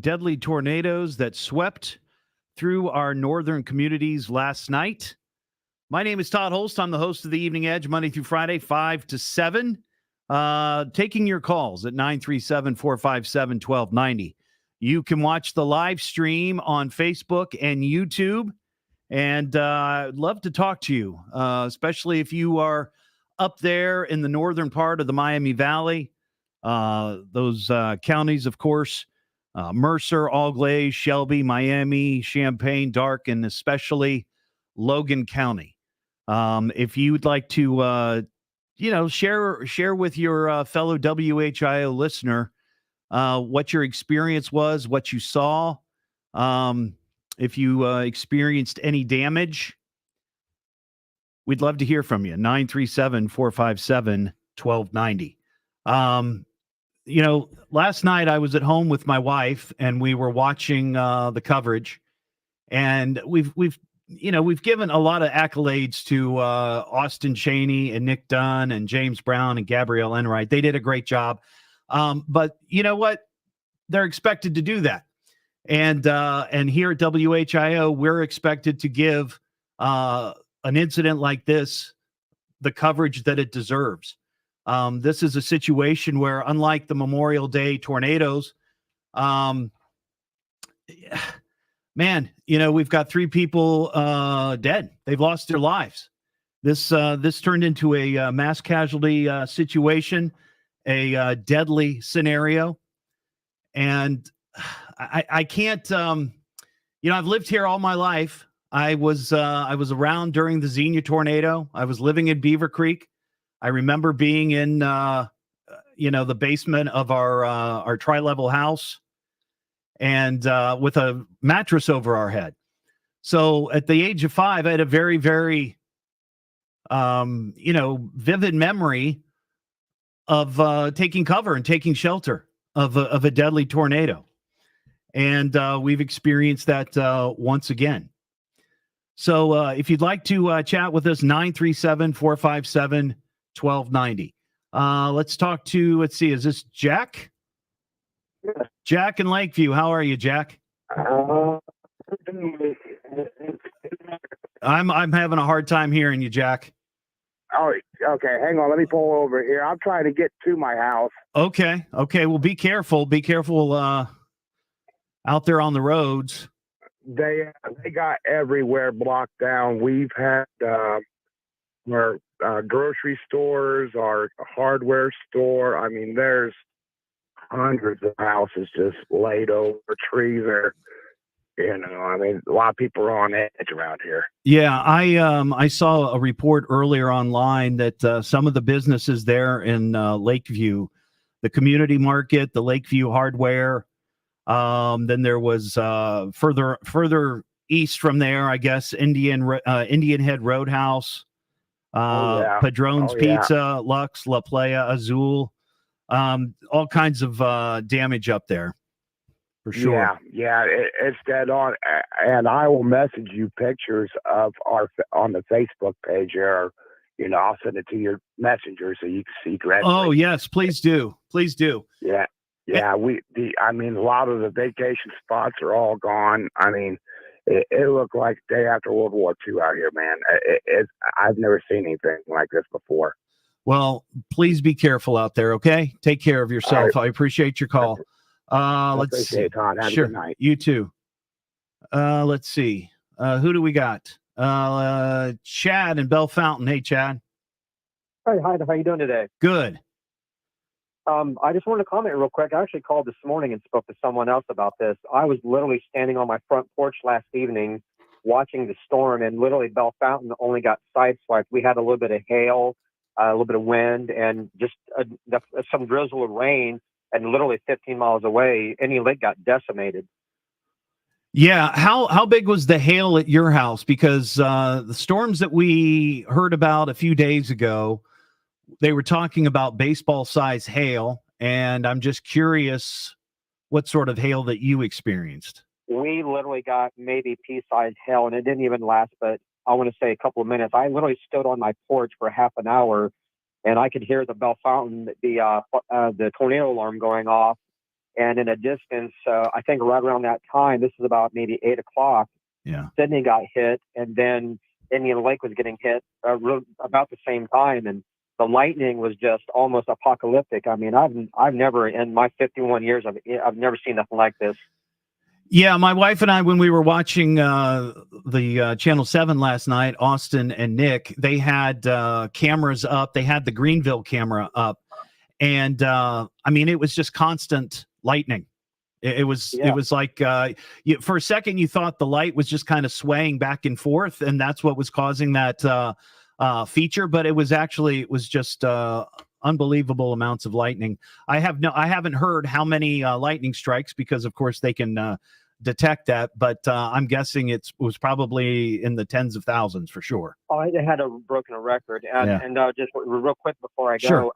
deadly tornadoes that swept through our northern communities last night. My name is Todd Hollst. I'm the host of the Evening Edge, Monday through Friday, 5 to 7. Taking your calls at 937-457-1290. You can watch the live stream on Facebook and YouTube. And I'd love to talk to you, especially if you are up there in the northern part of the Miami Valley. Those counties, of course, Mercer, Auglaize, Shelby, Miami, Champaign, Darke, and especially Logan County. If you would like to, share with your fellow WHIO listener what your experience was, what you saw, if you experienced any damage, we'd love to hear from you. 937-457-1290. Last night I was at home with my wife and we were watching the coverage, and we've given a lot of accolades to Austin Chaney and Nick Dunn and James Brown and Gabrielle Enright. They did a great job. But you know what? They're expected to do that. And here at WHIO, we're expected to give an incident like this the coverage that it deserves. This is a situation where, unlike the Memorial Day tornadoes, we've got 3 people dead. They've lost their lives. This turned into a mass casualty situation, a deadly scenario. And I can't, I've lived here all my life. I was around during the Xenia tornado. I was living in Beaver Creek. I remember being in, the basement of our tri-level house and with a mattress over our head. So at the age of 5, I had a very, very, vivid memory of taking cover and taking shelter of a deadly tornado. And we've experienced that once again. So if you'd like to chat with us, 937-457-1290. Let's talk to, is this Jack? Yes. Jack in Lakeview. How are you, Jack? I'm having a hard time hearing you, Jack. Oh, okay. Hang on. Let me pull over here. I'm trying to get to my house. Okay. Well, be careful. Be careful out there on the roads. They got everywhere blocked down. We've had our grocery stores, our hardware store. I mean, there's hundreds of houses just laid over, trees are, a lot of people are on edge around here. Yeah, I saw a report earlier online that some of the businesses there in Lakeview, the community market, the Lakeview Hardware, then there was further east from there, I guess, Indian Head Roadhouse, Padrone's Pizza, Lux, La Playa, Azul, all kinds of damage up there. For sure. Yeah, it's dead on. And I will message you pictures of on the Facebook page here. I'll send it to your messenger so you can see directly. Oh, yes, please do. Please do. Yeah. A lot of the vacation spots are all gone. I mean, it looked like day after World War II out here, man. I've never seen anything like this before. Well, please be careful out there, okay? Take care of yourself. Right. I appreciate your call. Let's see. Todd. Have a good night. You too. Let's see. Who do we got? Chad in Bell Fountain. Hey, Chad. Hi, how you doing today? Good. I just wanted to comment real quick. I actually called this morning and spoke to someone else about this. I was literally standing on my front porch last evening watching the storm, and literally Bell Fountain only got sideswiped. We had a little bit of hail, a little bit of wind, and just some drizzle of rain. And literally 15 miles away, any lake got decimated. Yeah. How big was the hail at your house? Because the storms that we heard about a few days ago, they were talking about baseball size hail. And I'm just curious what sort of hail that you experienced. We literally got maybe pea-sized hail, and it didn't even last, but I want to say a couple of minutes. I literally stood on my porch for half an hour, and I could hear the Bell Fountain, the tornado alarm going off. And in a distance, I think right around that time, this is about maybe 8 o'clock, Yeah. Sydney got hit, and then Indian Lake was getting hit about the same time. And the lightning was just almost apocalyptic. I mean, I've never, in my 51 years, I've never seen nothing like this. Yeah, my wife and I, when we were watching the Channel 7 last night, Austin and Nick, they had cameras up. They had the Greenville camera up. And I mean, it was just constant lightning. It was like for a second you thought the light was just kind of swaying back and forth, and that's what was causing that feature. But it was just unbelievable amounts of lightning. I haven't heard how many lightning strikes, because of course they can detect that, but I'm guessing it was probably in the tens of thousands for sure. Oh, it had broken a record. And just real quick before I go, Sure.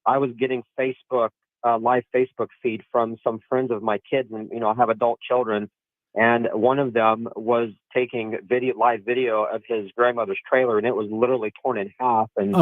I was getting live Facebook feed from some friends of my kids, and I have adult children, and one of them was taking live video of his grandmother's trailer, and it was literally torn in half. And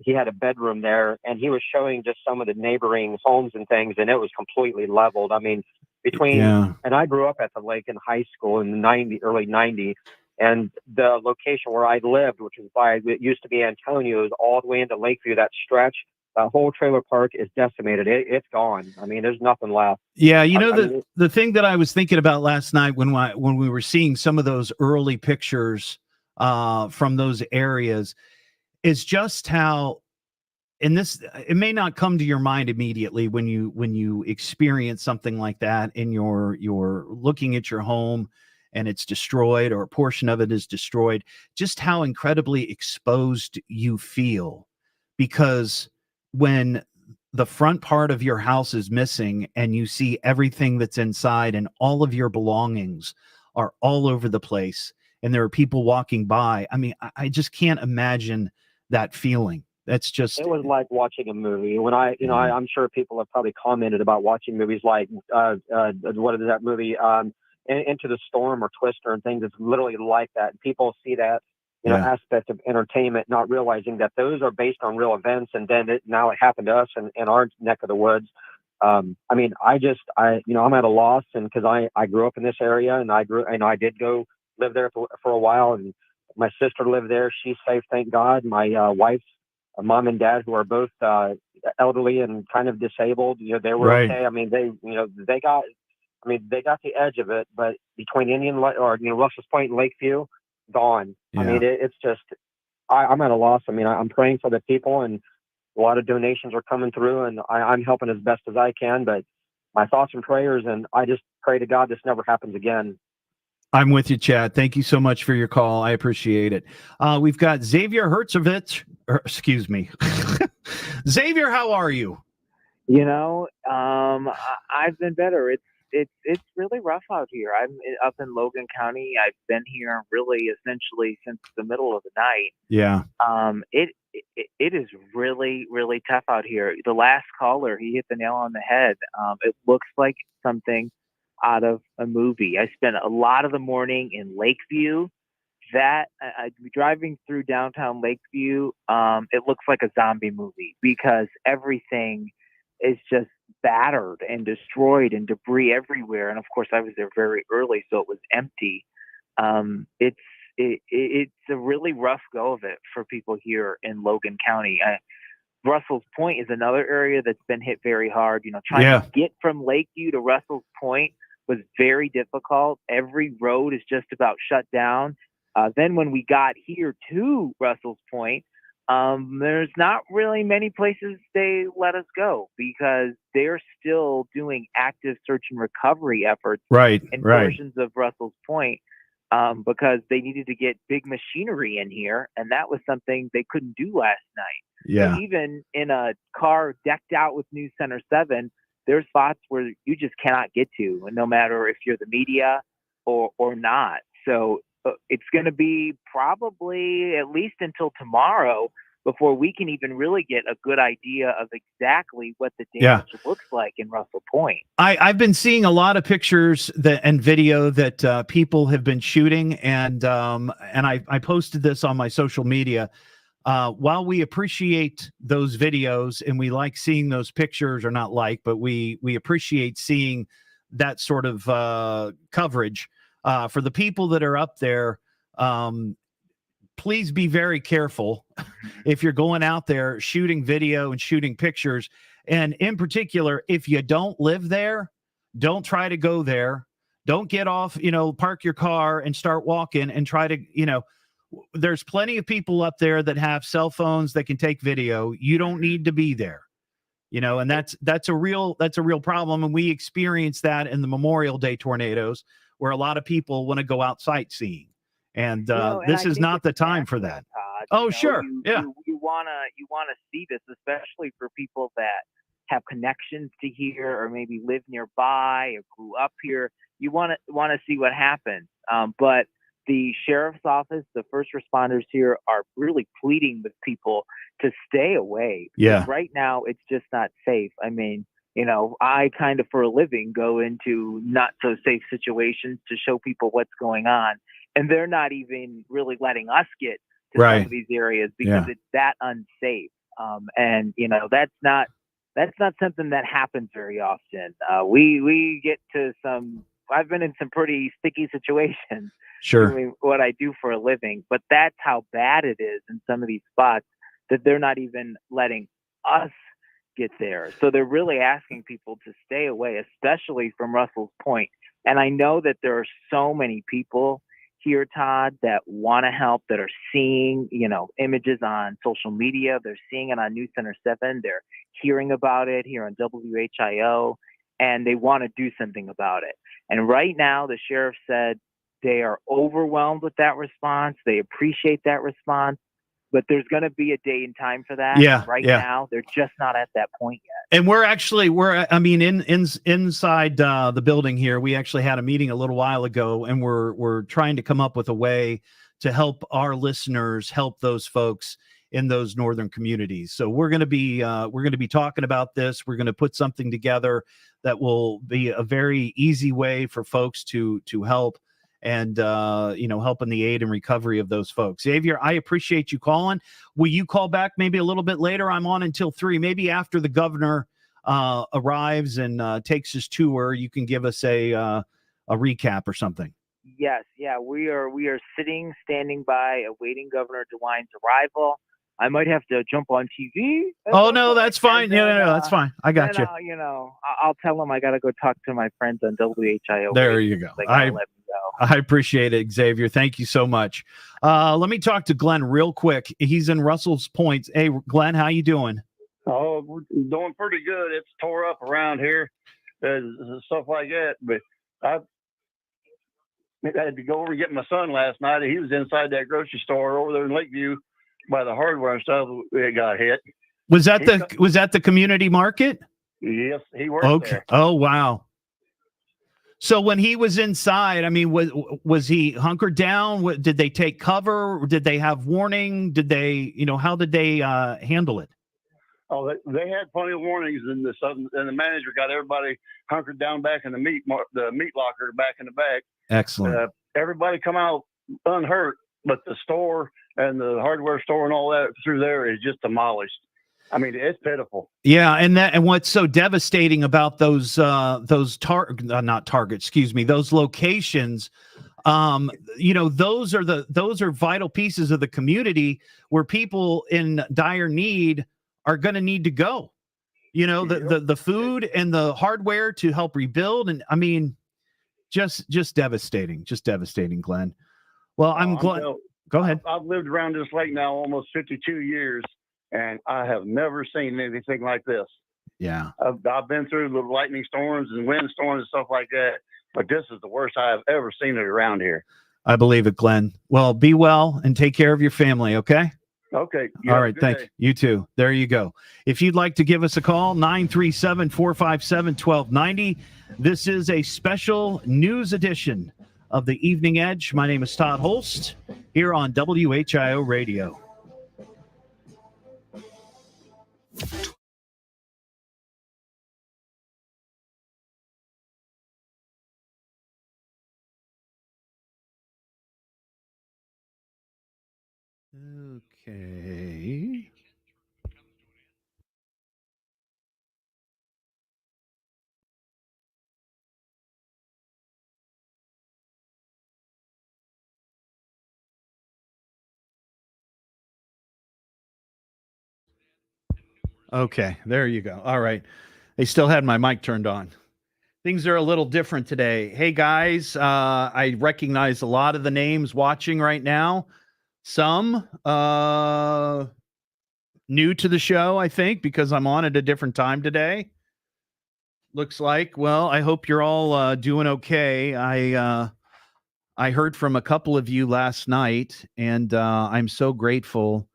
he had a bedroom there, and he was showing just some of the neighboring homes and things, and it was completely leveled. I mean, and I grew up at the lake in high school in the early 90s. And the location where I lived, which is it used to be Antonio, is all the way into Lakeview. That stretch, the whole trailer park is decimated. It's gone. I mean, there's nothing left. Yeah, the thing that I was thinking about last night when we were seeing some of those early pictures from those areas is just how, and it may not come to your mind immediately when you experience something like that, and you're looking at your home and it's destroyed, or a portion of it is destroyed, just how incredibly exposed you feel. Because when the front part of your house is missing and you see everything that's inside and all of your belongings are all over the place and there are people walking by, I mean, I just can't imagine that feeling. It was like watching a movie. When I'm sure people have probably commented about watching movies like what is that movie, Into the Storm or Twister and things. It's literally like that. People see that aspect of entertainment, not realizing that those are based on real events, and then now it happened to us in our neck of the woods. I mean, I'm at a loss, and because I grew up in this area, and I did go live there for a while, and my sister lived there. She's safe, thank God. My wife's mom and dad, who are both elderly and kind of disabled, they were okay. I mean, they got the edge of it, but between Russell's Point and Lakeview, gone. Yeah. I mean, it's just, I'm at a loss. I mean, I'm praying for the people, and a lot of donations are coming through, and I'm helping as best as I can, but my thoughts and prayers, and I just pray to God this never happens again. I'm with you, Chad. Thank you so much for your call. I appreciate it. We've got Xavier Hertzovich. Excuse me. Xavier, how are you? I've been better. It's really rough out here. I'm up in Logan County. I've been here really essentially since the middle of the night. Yeah. It is really, really tough out here. The last caller, he hit the nail on the head. It looks like something out of a movie. I spent a lot of the morning in Lakeview. I'd be driving through downtown Lakeview. It looks like a zombie movie because everything is just battered and destroyed and debris everywhere. And of course, I was there very early, so it was empty. It's a really rough go of it for people here in Logan County. Russell's Point is another area that's been hit very hard. Trying to get from Lakeview to Russell's Point was very difficult. Every road is just about shut down. Then when we got here to Russell's Point, there's not really many places they let us go because they're still doing active search and recovery efforts in portions of Russell's Point because they needed to get big machinery in here, and that was something they couldn't do last night. Yeah. So even in a car decked out with News Center 7, there's spots where you just cannot get to, no matter if you're the media or not. So it's going to be probably at least until tomorrow before we can even really get a good idea of exactly what the damage looks like in Russell Point. I've been seeing a lot of pictures and video that people have been shooting, and I posted this on my social media. while we appreciate those videos and we like seeing those pictures, or not like, but we appreciate seeing that sort of coverage, for the people that are up there, please be very careful if you're going out there shooting video and shooting pictures. And in particular, if you don't live there, don't try to go there. Don't get off, park your car and start walking and try to, there's plenty of people up there that have cell phones that can take video. You don't need to be there, and that's a real problem. And we experienced that in the Memorial Day tornadoes, where a lot of people want to go out sightseeing. And this is not the time for that. Oh, sure. Yeah. You wanna see this, especially for people that have connections to here, or maybe live nearby or grew up here. You want to see what happens. But the sheriff's office, the first responders here, are really pleading with people to stay away. Yeah. Right now, it's just not safe. I mean, I kind of, for a living, go into not so safe situations to show people what's going on. And they're not even really letting us get to some of these areas because it's that unsafe. And that's not something that happens very often. We get to I've been in some pretty sticky situations. Sure. Doing what I do for a living, but that's how bad it is in some of these spots, that they're not even letting us get there. So they're really asking people to stay away, especially from Russell's Point. And I know that there are so many people here, Todd, that want to help, that are seeing, images on social media. They're seeing it on News Center 7. They're hearing about it here on WHIO, and they want to do something about it. And right now, the sheriff said they are overwhelmed with that response. They appreciate that response, but there's going to be a day and time for that. Yeah. Right now, they're just not at that point yet. And inside the building here, we actually had a meeting a little while ago, and we're trying to come up with a way to help our listeners, help those folks in those northern communities. So we're going to be talking about this. We're going to put something together that will be a very easy way for folks to help, and help in the aid and recovery of those folks. Xavier, I appreciate you calling. Will you call back maybe a little bit later? I'm on until 3, maybe after the governor arrives and takes his tour. You can give us a recap or something. Yes. Yeah. We are standing by, awaiting Governor DeWine's arrival. I might have to jump on TV. Oh, no, that's fine. No, that's fine. I got you. I'll tell them I got to go talk to my friends on WHIO. There you go. I appreciate it, Xavier. Thank you so much. Let me talk to Glenn real quick. He's in Russell's Point. Hey, Glenn, how you doing? Oh, we're doing pretty good. It's tore up around here, stuff like that. But I had to go over and get my son last night. He was inside that grocery store over there in Lakeview by the hardware and stuff. It got hit. Was that the community market? Yes, he worked there. Oh, wow. So when he was inside, I mean, was he hunkered down? Did they take cover? Did they have warning? Did they, how did they handle it? Oh, they had plenty of warnings, and the manager got everybody hunkered down back in the meat locker back in the back. Excellent. Everybody come out unhurt, but the store and the hardware store and all that through there is just demolished. I mean, it's pitiful. Yeah, and what's so devastating about those locations, those are vital pieces of the community where people in dire need are going to need to go. The food and the hardware to help rebuild, and I mean, just devastating, Glenn. Well, I'm glad. Go ahead. I've lived around this lake now almost 52 years. And I have never seen anything like this. Yeah. I've been through the lightning storms and wind storms and stuff like that, but this is the worst I have ever seen it around here. I believe it, Glenn. Well, be well and take care of your family, okay? Okay. All right. Thank you. You too. There you go. If you'd like to give us a call, 937-457-1290. This is a special news edition of the Evening Edge. My name is Todd Hollst here on WHIO Radio. Okay. Okay, there you go. All right. They still had my mic turned on. Things are a little different today. Hey guys, I recognize a lot of the names watching right now. Some new to the show, I think, because I'm on at a different time today. Looks like. Well, I hope you're all doing okay. I heard from a couple of you last night, and I'm so grateful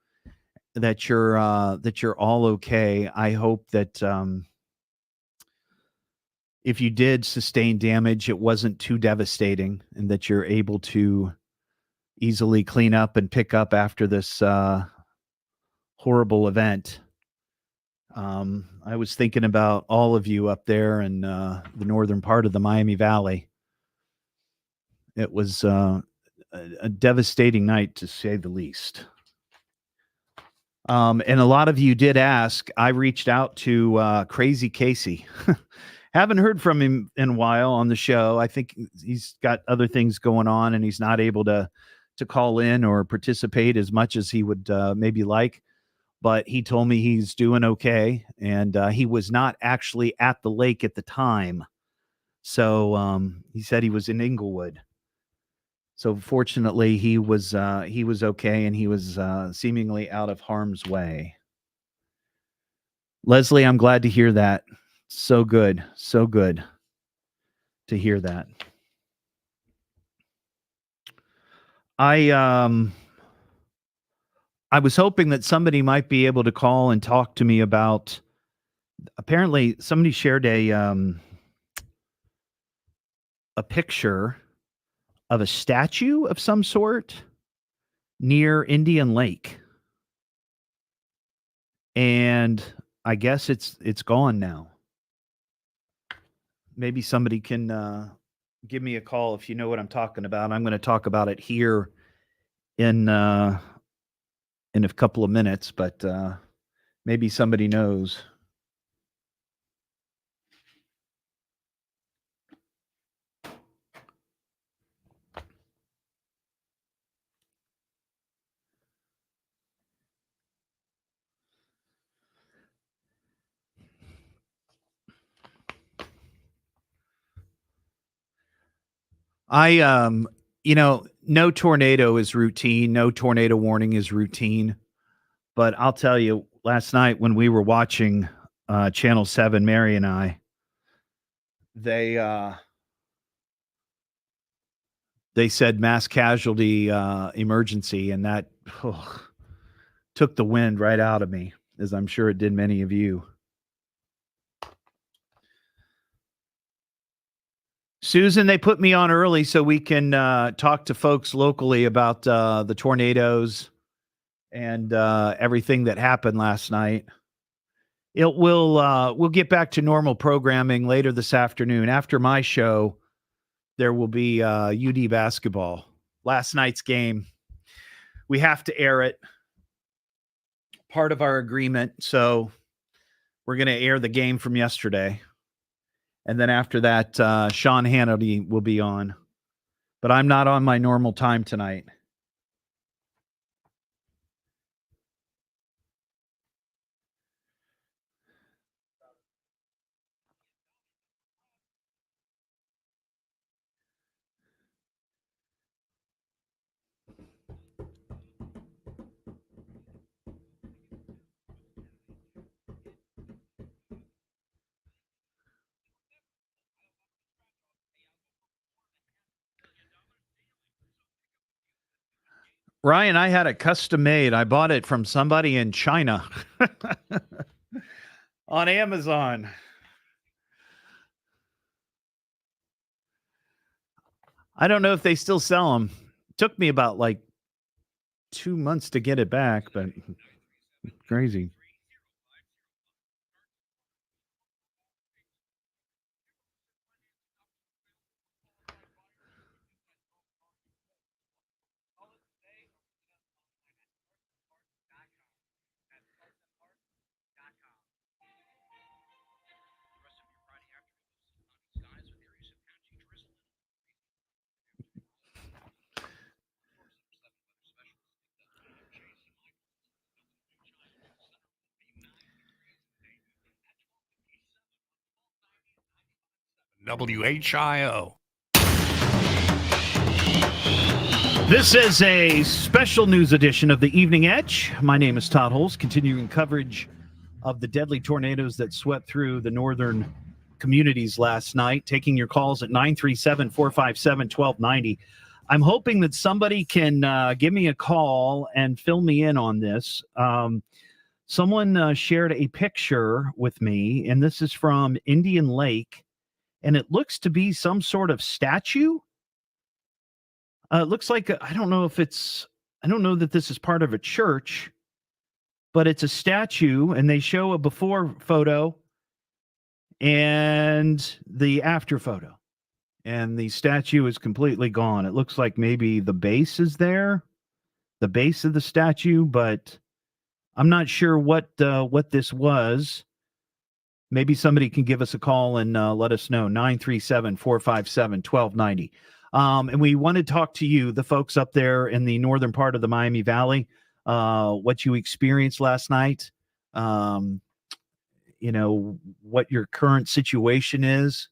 that you're all okay. I hope that if you did sustain damage, it wasn't too devastating, and that you're able to easily clean up and pick up after this horrible event. I was thinking about all of you up there in the northern part of the Miami Valley. It was a devastating night, to say the least. And a lot of you did ask. I reached out to Crazy Casey. Haven't heard from him in a while on the show. I think he's got other things going on, and he's not able to call in or participate as much as he would maybe like. But he told me he's doing okay, and he was not actually at the lake at the time. So he said he was in Inglewood. So fortunately, he was okay, and he was seemingly out of harm's way. Leslie, I'm glad to hear that. So good to hear that. I was hoping that somebody might be able to call and talk to me about. Apparently, somebody shared a picture of a statue of some sort near Indian Lake, and I guess it's gone now. Maybe somebody can give me a call if you know what I'm talking about. I'm going to talk about it here in a couple of minutes, but maybe somebody knows. No tornado is routine, no tornado warning is routine, but I'll tell you, last night when we were watching Channel 7, Mary and I, they said mass casualty emergency, and that took the wind right out of me, as I'm sure it did many of you. Susan, they put me on early so we can talk to folks locally about the tornadoes and everything that happened last night. We'll get back to normal programming later this afternoon. After my show, there will be UD basketball. Last night's game. We have to air it. Part of our agreement. So we're going to air the game from yesterday. And then after that, Sean Hannity will be on. But I'm not on my normal time tonight. Ryan, I had it custom made. I bought it from somebody in China on Amazon. I don't know if they still sell them. It took me about 2 months to get it back, but crazy. WHIO. This is a special news edition of the Evening Edge. My name is Todd Hollst, continuing coverage of the deadly tornadoes that swept through the northern communities last night, taking your calls at 937-457-1290. I'm hoping that somebody can give me a call and fill me in on this. Someone shared a picture with me, and this is from Indian Lake, and it looks to be some sort of statue. It looks like, I don't know that this is part of a church, but it's a statue, and they show a before photo and the after photo. And the statue is completely gone. It looks like maybe the base is there, the base of the statue, but I'm not sure what this was. Maybe somebody can give us a call and let us know, 937-457-1290. And we want to talk to you, the folks up there in the northern part of the Miami Valley, what you experienced last night, what your current situation is.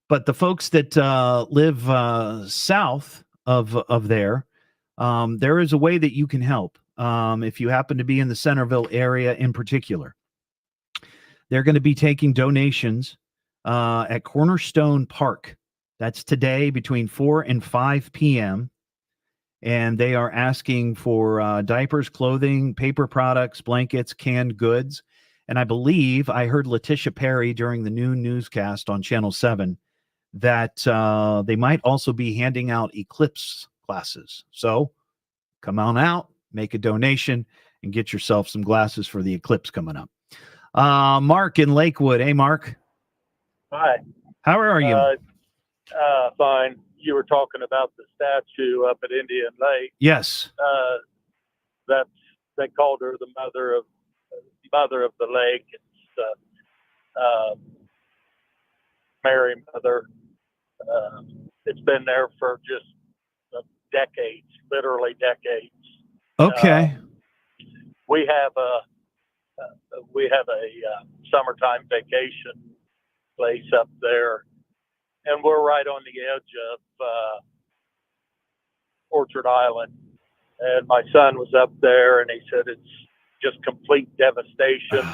But the folks that live south of there is a way that you can help. If you happen to be in the Centerville area in particular, they're going to be taking donations at Cornerstone Park. That's today between 4 and 5 p.m. And they are asking for diapers, clothing, paper products, blankets, canned goods. And I believe I heard Letitia Perry during the noon newscast on Channel 7 that they might also be handing out eclipse glasses. So come on out, make a donation, and get yourself some glasses for the eclipse coming up. Mark in Lakewood. Hey, Mark. Hi. How are you? Fine. You were talking about the statue up at Indian Lake. Yes. They called her the mother of the lake. It's Mary Mother. It's been there for just decades, literally decades. Okay. We have a summertime vacation place up there, and we're right on the edge of Orchard Island. And my son was up there, and he said it's just complete devastation.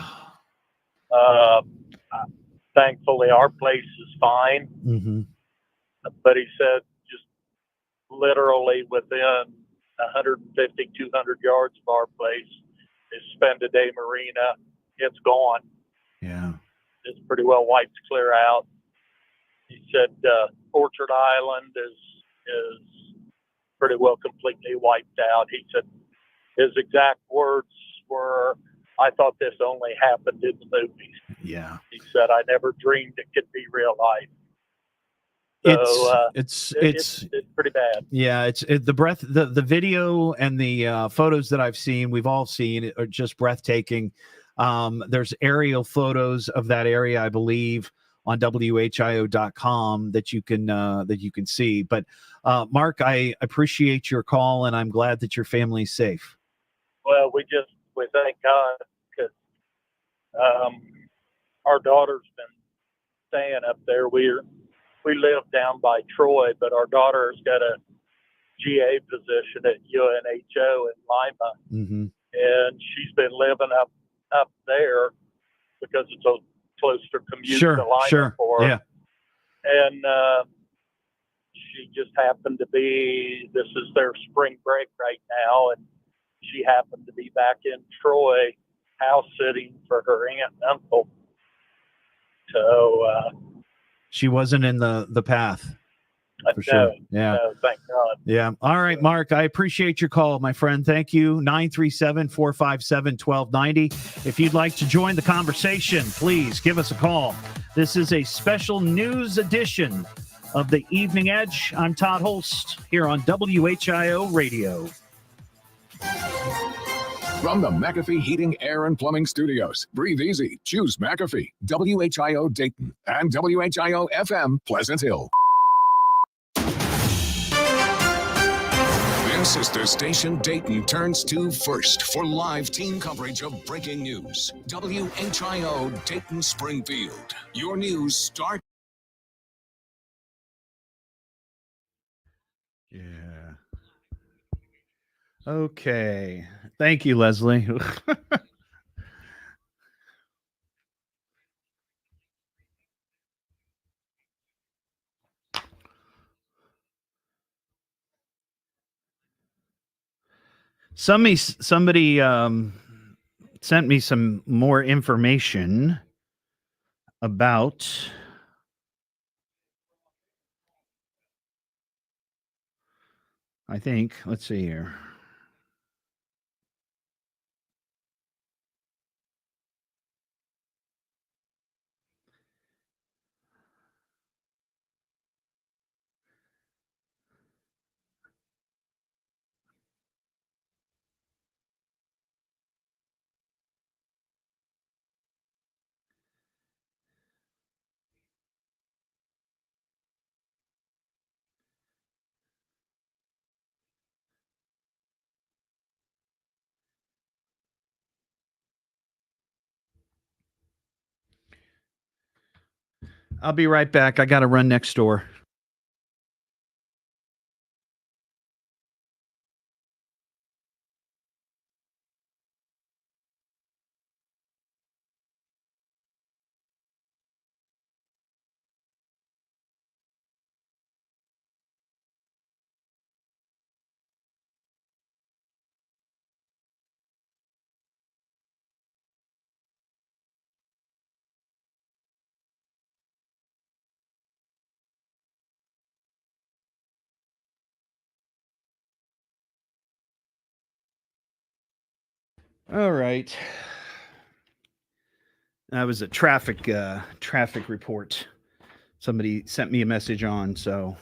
Thankfully, our place is fine. Mm-hmm. But he said just literally within 150, 200 yards of our place is Spend a Day Marina. It's gone. Yeah. It's pretty well wiped clear out. He said Orchard Island is pretty well completely wiped out. He said his exact words were, "I thought this only happened in the movies." Yeah. He said, "I never dreamed it could be real life." So it's pretty bad. Yeah, the video and the photos that I've seen, we've all seen, are just breathtaking. There's aerial photos of that area, I believe, on WHIO.com that you can see. But Mark, I appreciate your call, and I'm glad that your family's safe. Well, we thank God, because our daughter's been staying up there. We live down by Troy, but our daughter's got a GA position at UNHO in Lima, mm-hmm. and she's been living up there because it's a closer commute to Lima for her. Yeah. And she just happened to be, this is their spring break right now, and she happened to be back in Troy house sitting for her aunt and uncle. So she wasn't in the path. For sure. Yeah. No, thank God. Yeah. All right, Mark, I appreciate your call, my friend. Thank you. 937-457-1290. If you'd like to join the conversation, please give us a call. This is a special news edition of the Evening Edge. I'm Todd Hollst here on WHIO Radio. From the McAfee Heating, Air, and Plumbing Studios, breathe easy. Choose McAfee. WHIO Dayton and WHIO FM Pleasant Hill. This is the station Dayton turns to first for live team coverage of breaking news. WHIO Dayton Springfield. Your news starts Yeah. Okay. Thank you, Leslie. Somebody sent me some more information about. I think. Let's see here. I'll be right back. I got to run next door. All right. That was a traffic report. Somebody sent me a message on, so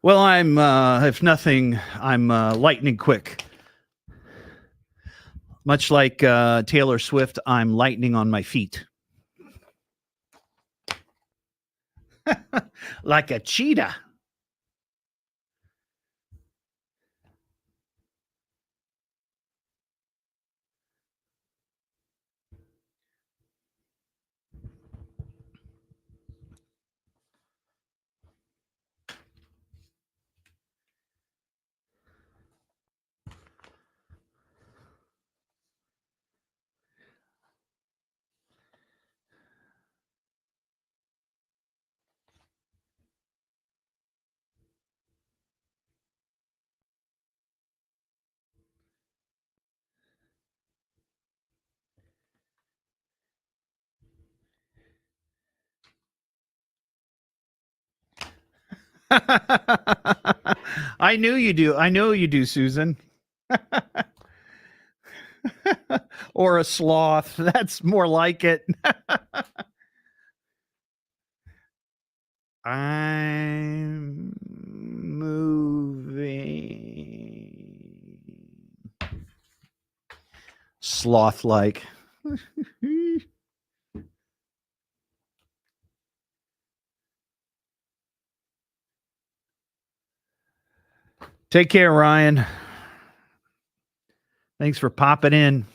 well, I'm if nothing, I'm lightning quick. Much like Taylor Swift, I'm lightning on my feet. Like a cheetah. I knew you do. I know you do, Susan. Or a sloth. That's more like it. I'm moving. Sloth like. Take care, Ryan. Thanks for popping in.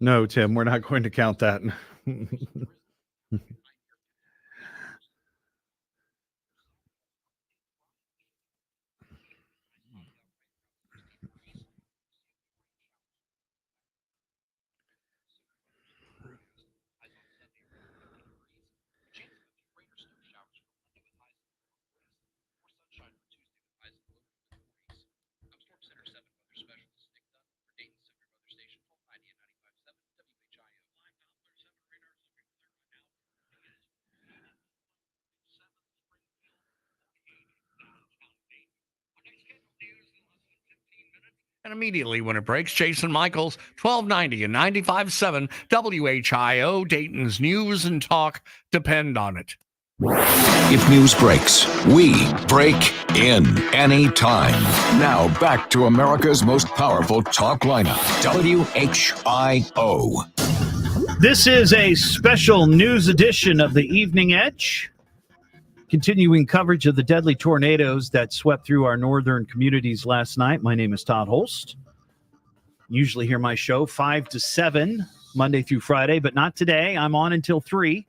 No, Tim, we're not going to count that. And immediately when it breaks, Jason Michaels, 1290 and 95.7 WHIO, Dayton's News and Talk depend on it. If news breaks, we break in anytime. Now back to America's most powerful talk lineup, WHIO. This is a special news edition of the Evening Edge. Continuing coverage of the deadly tornadoes that swept through our northern communities last night. My name is Todd Hollst. Usually hear my show 5 to 7, Monday through Friday, but not today. I'm on until 3.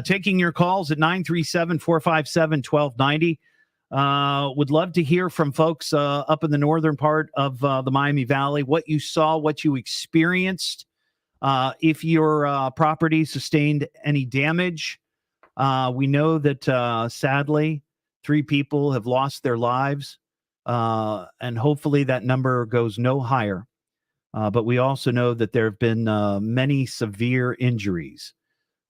Taking your calls at 937-457-1290. Would love to hear from folks up in the northern part of the Miami Valley, what you saw, what you experienced, if your property sustained any damage. We know that, sadly, 3 people have lost their lives, and hopefully that number goes no higher. But we also know that there have been many severe injuries.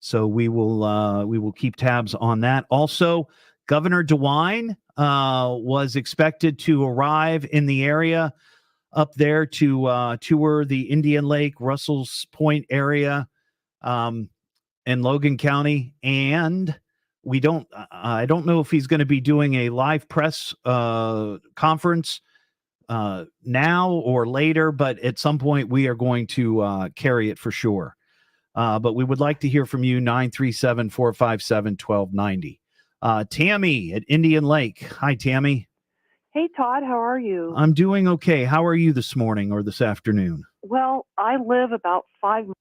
So we will keep tabs on that. Also, Governor DeWine was expected to arrive in the area up there to tour the Indian Lake, Russell's Point area in Logan County. And I don't know if he's going to be doing a live press conference now or later, but at some point we are going to carry it for sure. But we would like to hear from you, 937-457-1290. Tammy at Indian Lake. Hi, Tammy. Hey, Todd, how are you? I'm doing okay. How are you this morning or this afternoon? Well, I live about 5 miles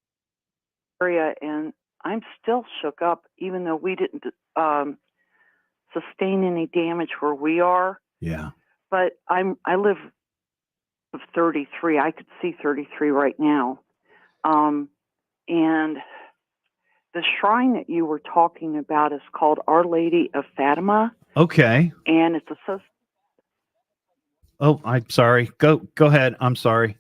area, and I'm still shook up, even though we didn't sustain any damage where we are. Yeah. But I live of 33. I could see 33 right now. And the shrine that you were talking about is called Our Lady of Fatima. Okay. And it's Oh, I'm sorry. Go ahead. I'm sorry.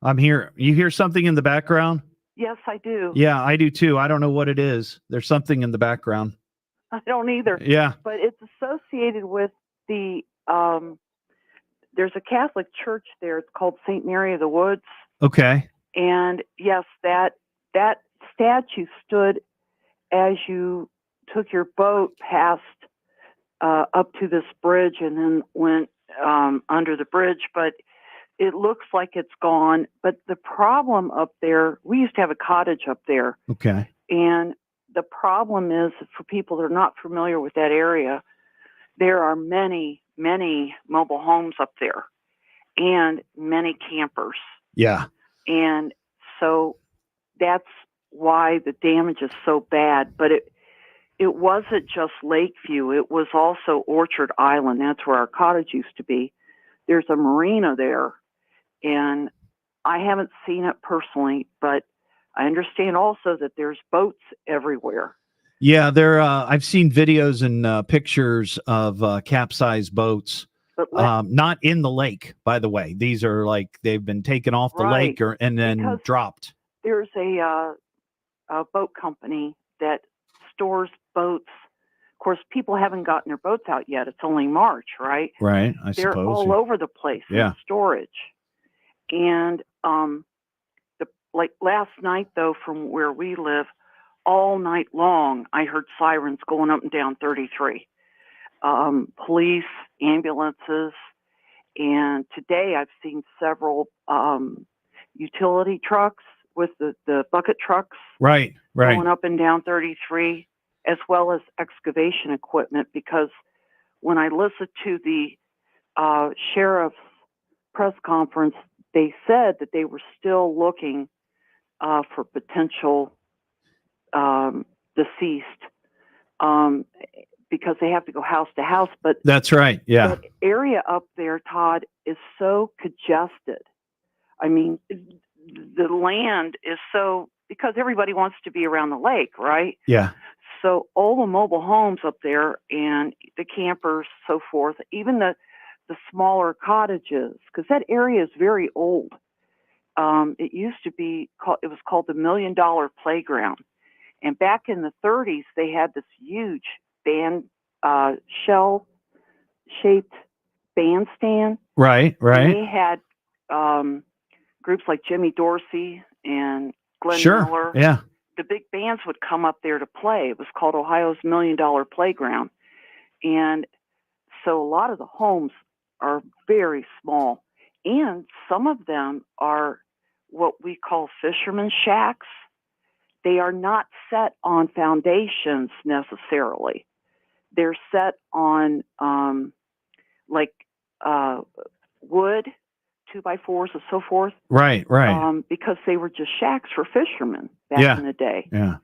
I'm here. You hear something in the background? Yes, I do. Yeah, I do too. I don't know what it is. There's something in the background. I don't either. Yeah. But it's associated with the, there's a Catholic church there. It's called St. Mary of the Woods. Okay. And yes, that statue stood as you took your boat past up to this bridge and then went under the bridge. But it looks like it's gone. But the problem up there, we used to have a cottage up there. Okay. And the problem is, for people that are not familiar with that area, there are many, many mobile homes up there and many campers. Yeah. And so that's why the damage is so bad. But it wasn't just Lakeview. It was also Orchard Island. That's where our cottage used to be. There's a marina there. And I haven't seen it personally, but I understand also that there's boats everywhere. Yeah, I've seen videos and pictures of capsized boats. Not in the lake, by the way. These are like they've been taken off the lake and then because dropped. There's a boat company that stores boats. Of course, people haven't gotten their boats out yet. It's only March, right? Right. They're all over the place in storage. And like last night, though, from where we live, all night long, I heard sirens going up and down 33. Police, ambulances, and today I've seen several utility trucks with the bucket trucks going up and down 33, as well as excavation equipment, because when I listened to the sheriff's press conference, they said that they were still looking for potential deceased because they have to go house to house. But that's right. Yeah. That area up there, Todd, is so congested. I mean, the land is so, because everybody wants to be around the lake, right? Yeah. So all the mobile homes up there and the campers, so forth, even the smaller cottages, because that area is very old. It used to be it was called the $1 Million Playground. And back in the 30s, they had this huge shell-shaped bandstand. Right. And they had groups like Jimmy Dorsey and Glenn Miller. Yeah. The big bands would come up there to play. It was called Ohio's $1 Million Playground. And so a lot of the homes are very small. And some of them are what we call fisherman shacks. They are not set on foundations necessarily. They're set on wood, 2x4s and so forth. Right. Because they were just shacks for fishermen back in the day. Yeah.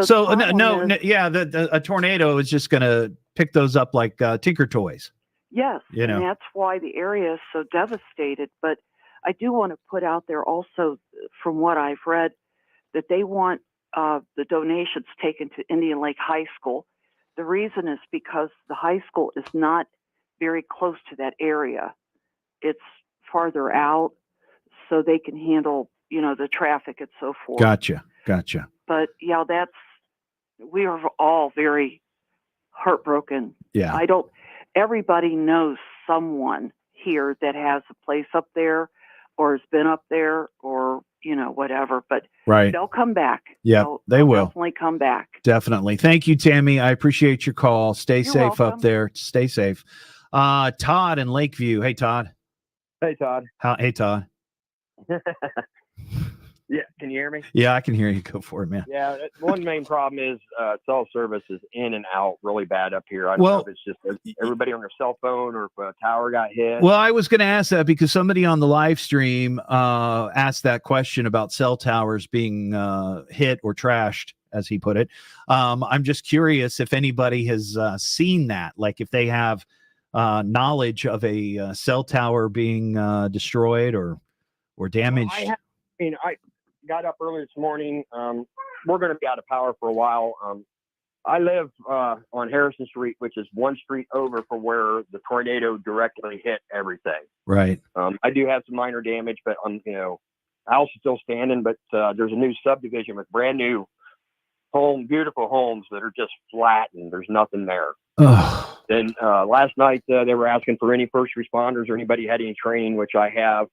So a tornado is just going to pick those up like Tinker Toys. Yes, and that's why the area is so devastated. But I do want to put out there also, from what I've read, that they want the donations taken to Indian Lake High School. The reason is because the high school is not very close to that area. It's farther out, so they can handle, the traffic and so forth. Gotcha. But yeah, we are all very heartbroken. Yeah. Everybody knows someone here that has a place up there or has been up there or, whatever, but they'll come back. Yeah, they will definitely come back. Definitely. Thank you, Tammy. I appreciate your call. Stay You're safe welcome. up there. Stay safe. Todd in Lakeview. Hey, Todd. Hey, Todd. Hey, Todd. Yeah, can you hear me? Yeah, I can hear you. Go for it, man. Yeah, one main problem is cell service is in and out really bad up here. I don't know if it's just everybody on their cell phone or if a tower got hit. Well, I was going to ask that because somebody on the live stream asked that question about cell towers being hit or trashed, as he put it. I'm just curious if anybody has seen that, like if they have knowledge of a cell tower being destroyed or damaged. I got up early this morning. We're going to be out of power for a while. I live on Harrison Street, which is one street over from where the tornado directly hit everything. Right. I do have some minor damage, but house is still standing. But there's a new subdivision with brand new beautiful homes that are just flat and there's nothing there. Then last night they were asking for any first responders or anybody had any training, which I have.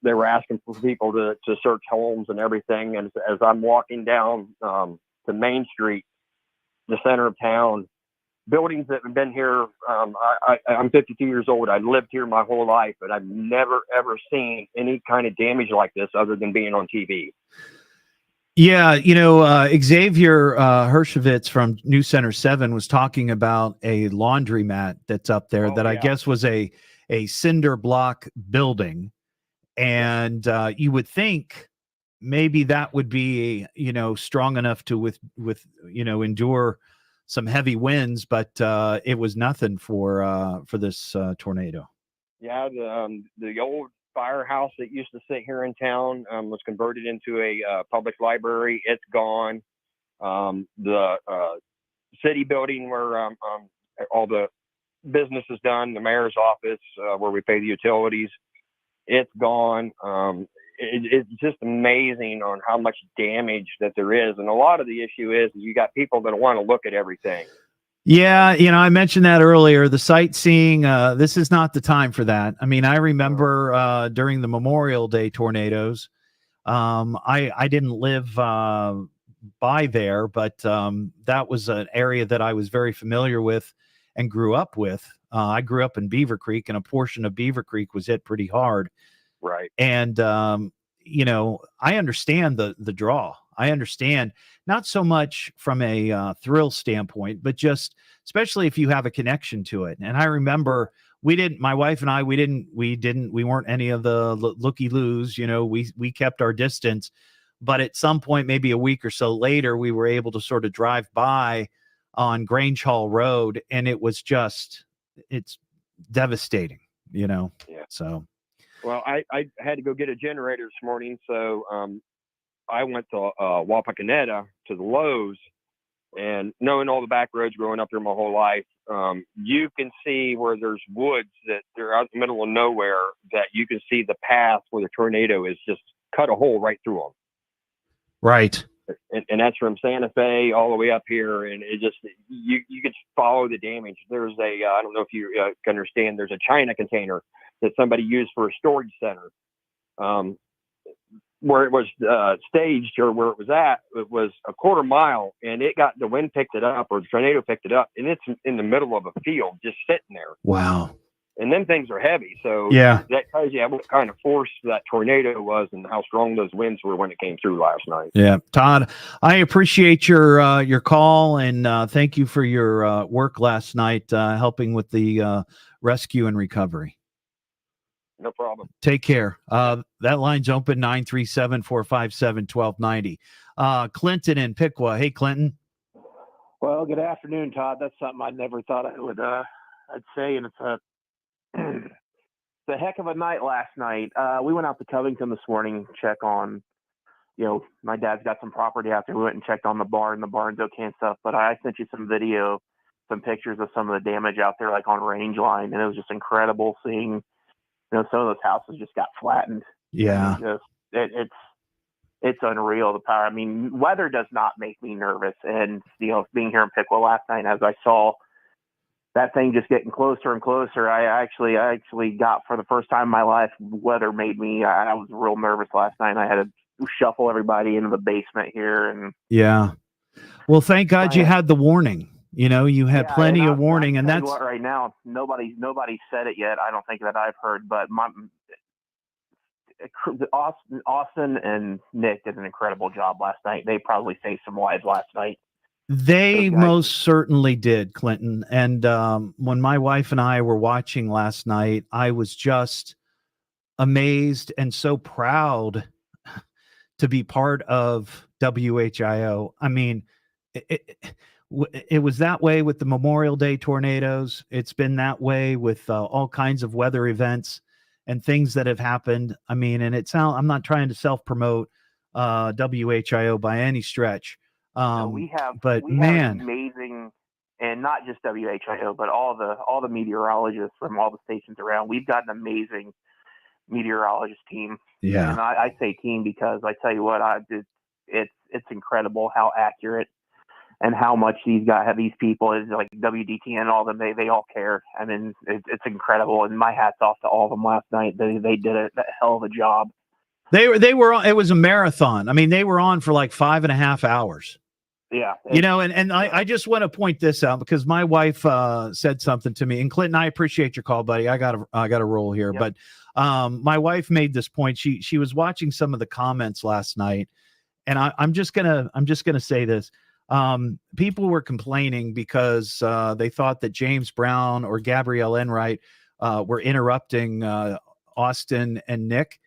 They were asking for people to search homes and everything. And as I'm walking down to Main Street, the center of town, buildings that have been here, I'm 52 years old. I lived here my whole life, but I've never, ever seen any kind of damage like this other than being on TV. Yeah, Xavier Hershovitz from News Center 7 was talking about a laundromat that's up there I guess was a cinder block building. And you would think maybe that would be, strong enough to endure some heavy winds, but it was nothing for this tornado. Yeah, the old firehouse that used to sit here in town was converted into a public library. It's gone. The city building where all the business is done, the mayor's office where we pay the utilities, it's gone. It's just amazing on how much damage that there is. And a lot of the issue is you got people that want to look at everything. Yeah, I mentioned that earlier. The sightseeing, this is not the time for that. I mean, I remember during the Memorial Day tornadoes, I didn't live by there, but that was an area that I was very familiar with and grew up with. I grew up in Beaver Creek, and a portion of Beaver Creek was hit pretty hard. Right. And, I understand the draw. I understand not so much from a thrill standpoint, but just especially if you have a connection to it. And I remember we didn't, my wife and I, we weren't any of the looky-loos, we kept our distance. But at some point, maybe a week or so later, we were able to sort of drive by on Grange Hall Road, and it's devastating, Yeah. So. Well, I had to go get a generator this morning, so I went to Wapakoneta to the Lowe's, and knowing all the back roads growing up here my whole life, you can see where there's woods that they're out in the middle of nowhere, that you can see the path where the tornado is just cut a hole right through them. Right. And that's from Santa Fe all the way up here, and it just you could follow the damage. There's I don't know if you can understand. There's a China container that somebody used for a storage center, where it was staged, or where it was at. It was a quarter mile, and the wind picked it up, or the tornado picked it up, and it's in the middle of a field, just sitting there. Wow. And them things are heavy, so yeah, that tells you what kind of force that tornado was and how strong those winds were when it came through last night. Yeah, Todd, I appreciate your call, and thank you for your work last night, helping with the rescue and recovery. No problem. Take care. That line's open, 937-457-1290. Clinton in Piqua. Hey, Clinton. Well, good afternoon, Todd. That's something I never thought I would I'd say, and it's a heck of a night last night. We went out to Covington this morning, check on, my dad's got some property out there. We went and checked on the barn. The barn's okay and stuff, but I sent you some video, some pictures of some of the damage out there, like on Range Line, and it was just incredible seeing, some of those houses just got flattened. Yeah. It's unreal, the power. I mean, weather does not make me nervous, and being here in Piqua last night, as I saw that thing just getting closer and closer, I actually got, for the first time in my life, weather made me, I was real nervous last night. I had to shuffle everybody into the basement here. And yeah. Well, thank God you had the warning. You had plenty of warning, and that's what, right now, nobody said it yet. I don't think that I've heard, but Austin and Nick did an incredible job last night. They probably saved some lives last night. They most certainly did, Clinton. And when my wife and I were watching last night, I was just amazed and so proud to be part of WHIO. I mean, it was that way with the Memorial Day tornadoes. It's been that way with all kinds of weather events and things that have happened. I mean, and I'm not trying to self-promote WHIO by any stretch. We have amazing, and not just WHIO, but all the meteorologists from all the stations around. We've got an amazing meteorologist team. Yeah. And I say team because I tell you what, it's incredible how accurate and how much these people is like WDTN and all of them. They all care. I mean, it's incredible. And my hat's off to all of them last night. They did a hell of a job. They were on, it was a marathon. I mean, they were on for like 5.5 hours. Yeah. And I just want to point this out because my wife said something to me. And Clinton, I appreciate your call, buddy. I got to roll here. Yep. But my wife made this point. She was watching some of the comments last night, and I'm just gonna say this. People were complaining because they thought that James Brown or Gabrielle Enright were interrupting Austin and Nick.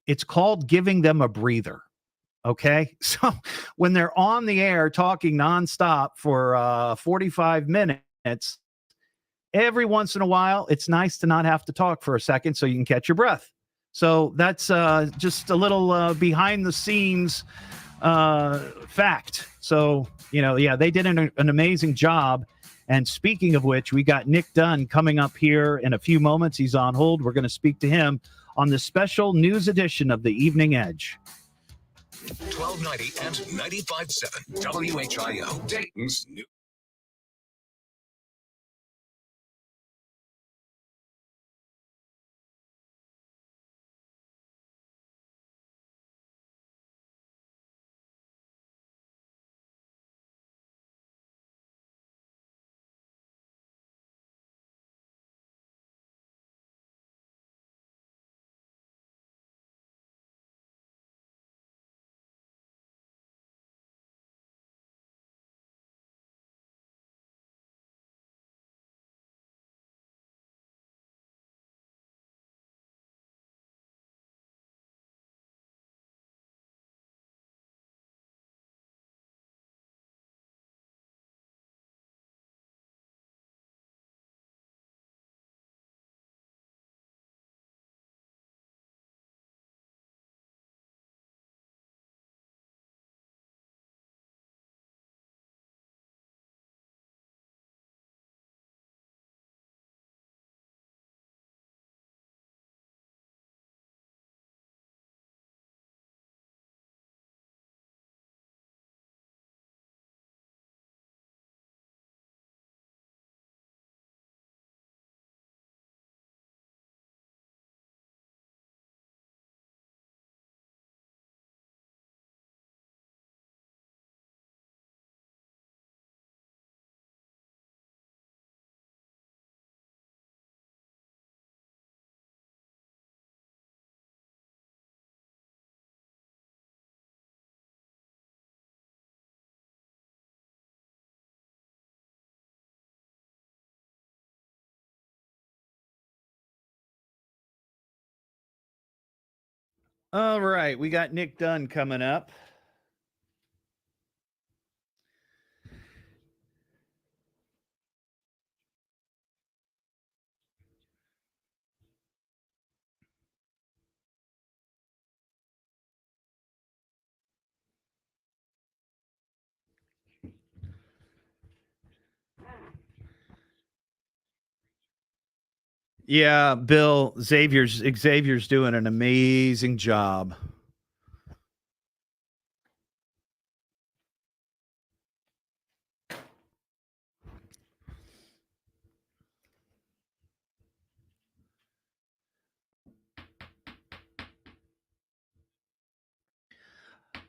It's called giving them a breather. Okay. So when they're on the air talking nonstop for 45 minutes, every once in a while, it's nice to not have to talk for a second so you can catch your breath. So that's just a little behind the scenes fact. So, they did an amazing job. And speaking of which, we got Nick Dunn coming up here in a few moments. He's on hold. We're going to speak to him on the special news edition of the Evening Edge. 1290 and 95.7 WHIO, Dayton's new. All right, we got Nick Dunn coming up. Yeah, Bill, Xavier's doing an amazing job.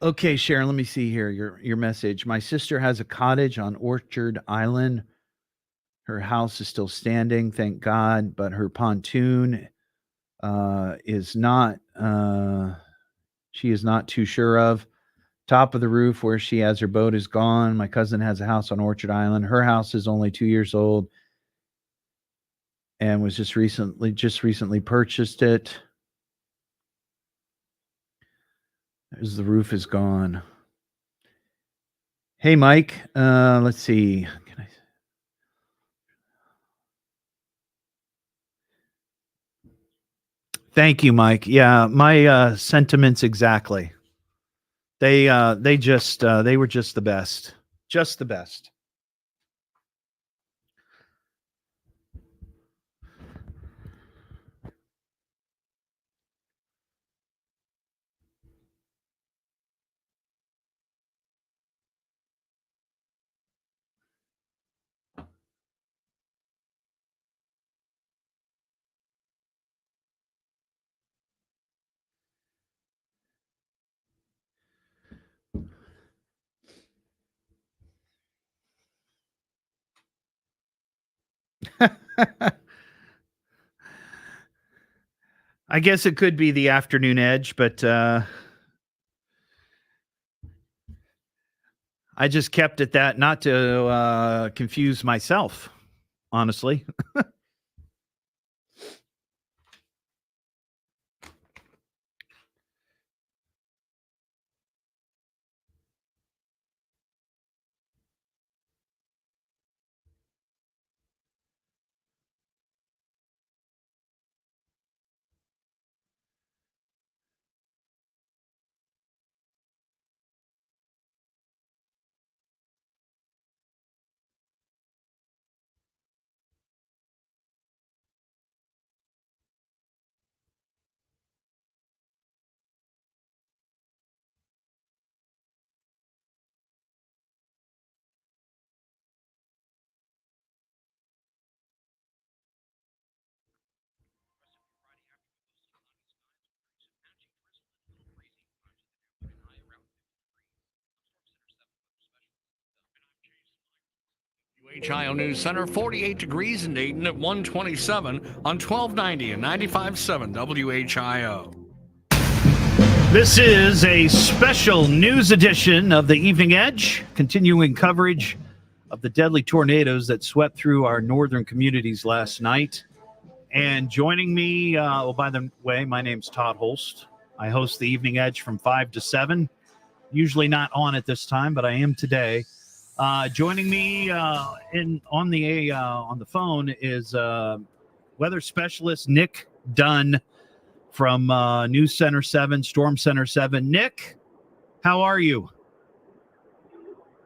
Okay, Sharon, let me see here your message. My sister has a cottage on Orchard Island. Her house is still standing, thank God, but her pontoon is not she is not too sure of. Top of the roof where she has her boat is gone. My cousin has a house on Orchard Island. Her house is only 2 years old and was just recently purchased it. As the roof is gone. Hey, Mike. Let's see. Thank you, Mike. Yeah, my sentiments exactly. They were just the best. Just the best. I guess it could be the afternoon edge, but I just kept it that not to confuse myself, honestly. WHIO News Center, 48 degrees in Dayton at 127 on 1290 and 95.7 WHIO. This is a special news edition of the Evening Edge, continuing coverage of the deadly tornadoes that swept through our northern communities last night. And joining me, by the way, my name's Todd Hollst. I host the Evening Edge from 5 to 7. Usually not on at this time, but I am today. Joining me on the phone is weather specialist Nick Dunn from News Center 7, Storm Center 7. Nick, how are you?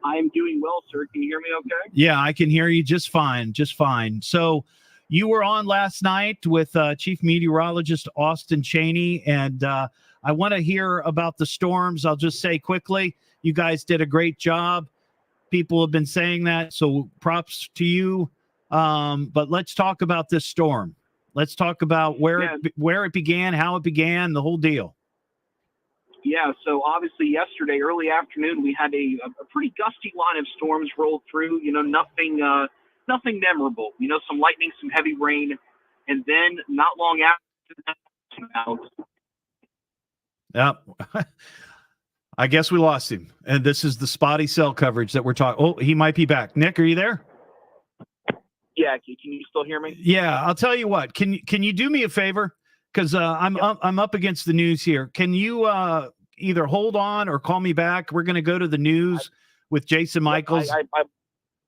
I'm doing well, sir. Can you hear me okay? Yeah, I can hear you just fine, just fine. So you were on last night with Chief Meteorologist Austin Cheney, and I want to hear about the storms. I'll just say quickly, you guys did a great job. People have been saying that, so props to you. But let's talk about this storm. Let's talk about where it began, how it began, the whole deal. Yeah, so obviously yesterday, early afternoon, we had a pretty gusty line of storms roll through. You know, nothing memorable. You know, some lightning, some heavy rain, and then not long after that, yeah. I guess we lost him, and this is the spotty cell coverage that we're talking. Oh, he might be back. Nick, are you there? Yeah, can you still hear me? Yeah, I'll tell you what. Can you do me a favor? because I'm up against the news here. Can you either hold on or call me back? We're going to go to the news with Jason Michaels.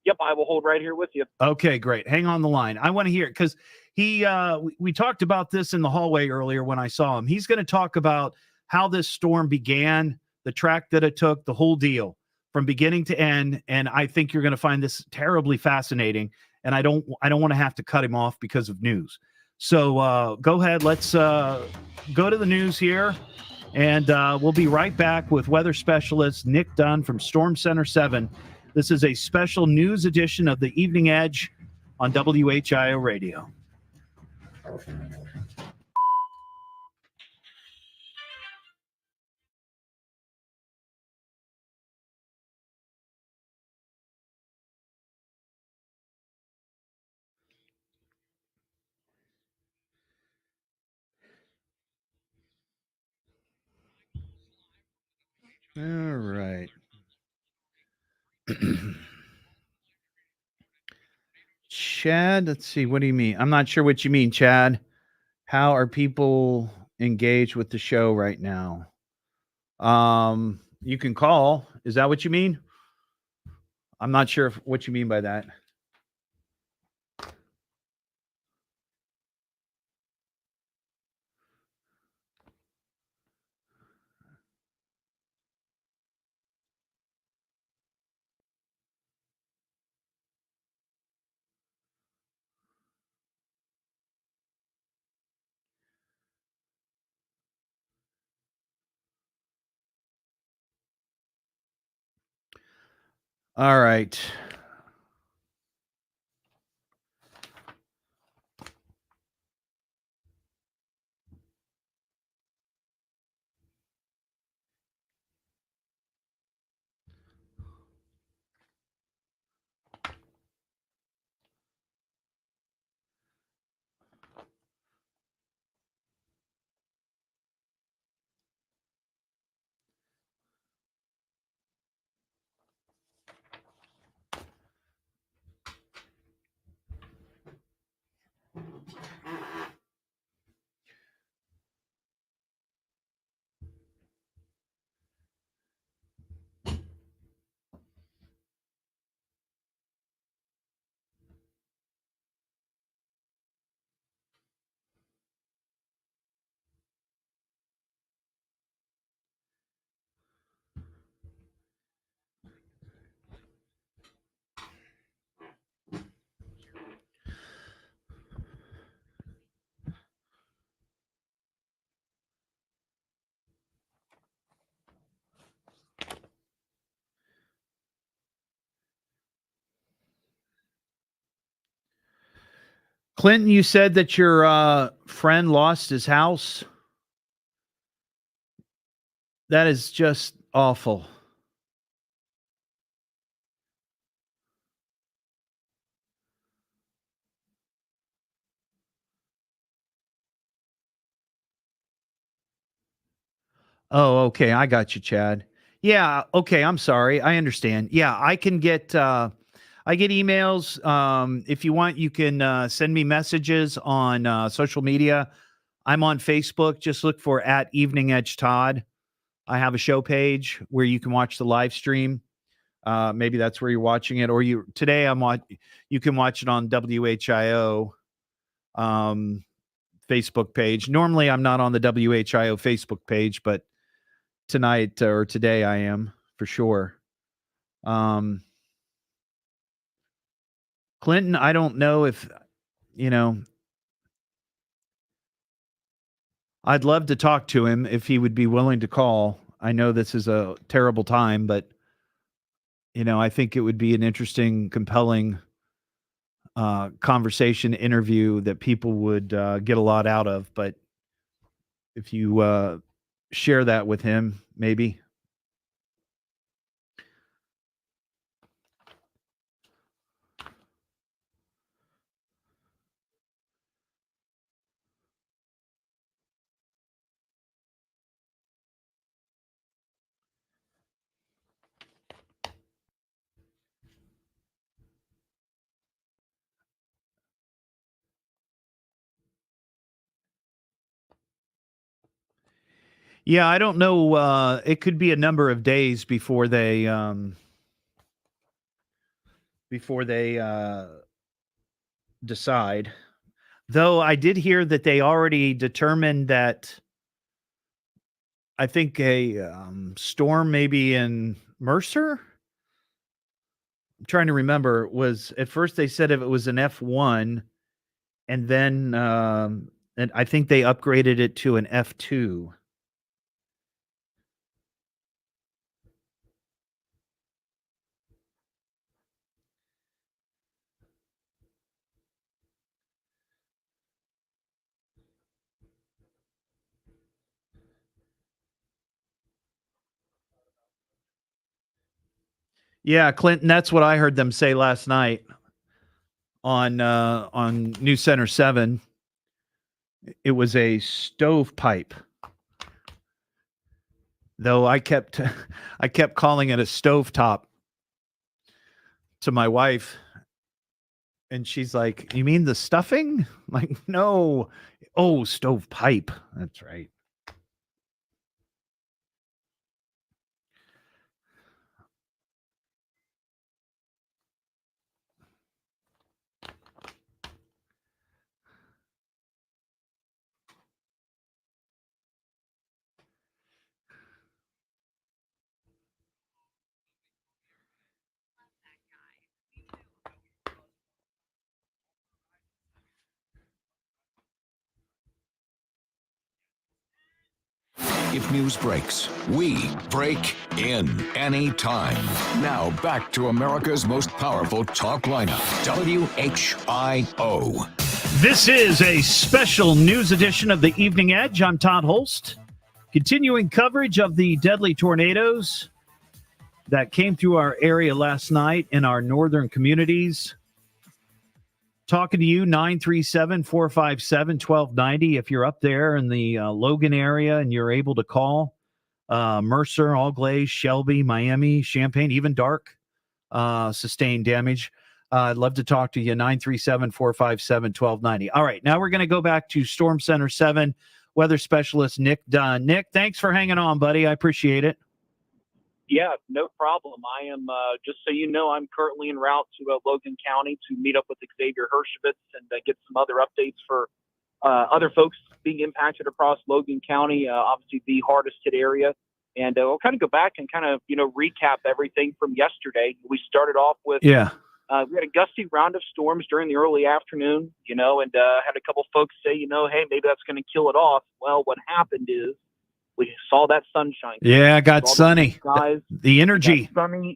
Yep, I will hold right here with you. Okay, great. Hang on the line. I want to hear it because we talked about this in the hallway earlier when I saw him. He's going to talk about how this storm began, the track that it took, the whole deal from beginning to end. And I think you're going to find this terribly fascinating. And I don't want to have to cut him off because of news. So go ahead. Let's go to the news here. And we'll be right back with weather specialist Nick Dunn from Storm Center 7. This is a special news edition of the Evening Edge on WHIO Radio. All right. Chad, let's see. What do you mean? I'm not sure what you mean, Chad. How are people engaged with the show right now? You can call. Is that what you mean? I'm not sure what you mean by that. All right. Clinton, you said that your friend lost his house. That is just awful. Oh, okay. I got you, Chad. Yeah. Okay. I'm sorry. I understand. Yeah. I can get, I get emails. If you want, you can send me messages on social media. I'm on Facebook. Just look for @Evening Edge Todd. I have a show page where you can watch the live stream. Maybe that's where you're watching it, or today you can watch it on WHIO Facebook page. Normally, I'm not on the WHIO Facebook page, but tonight or today I am for sure. Clinton, I don't know if I'd love to talk to him if he would be willing to call. I know this is a terrible time, but I think it would be an interesting, compelling conversation interview that people would get a lot out of. But if you share that with him, maybe. Yeah, I don't know. It could be a number of days before they decide. Though I did hear that they already determined that I think a storm maybe in Mercer. I'm trying to remember. Was at first they said if it was an F1, and then and I think they upgraded it to an F2. Yeah, Clinton, that's what I heard them say last night on News Center 7. It was a stovepipe. Though I kept calling it a stovetop to my wife, and she's like, "You mean the stuffing?" I'm like, "No. Oh, stovepipe. That's right." If news breaks, we break in anytime. Now back to America's most powerful talk lineup, WHIO. This is a special news edition of the Evening Edge. I'm Todd Hollst. Continuing coverage of the deadly tornadoes that came through our area last night in our northern communities. Talking to you, 937-457-1290. If you're up there in the Logan area and you're able to call, Mercer, Allglaze, Shelby, Miami, Champaign, even Dark, sustained damage. I'd love to talk to you, 937-457-1290. All right, now we're going to go back to Storm Center 7 weather specialist Nick Dunn. Nick, thanks for hanging on, buddy. I appreciate it. Yeah, no problem. I am, just so you know, I'm currently en route to Logan County to meet up with Xavier Hershevitz and get some other updates for other folks being impacted across Logan County, obviously the hardest hit area. And we'll kind of go back and kind of, recap everything from yesterday. We started off with, we had a gusty round of storms during the early afternoon, and had a couple folks say, hey, maybe that's going to kill it off. Well, what happened is, we saw that sunshine. Yeah, it got sunny. Skies. The energy. It got sunny.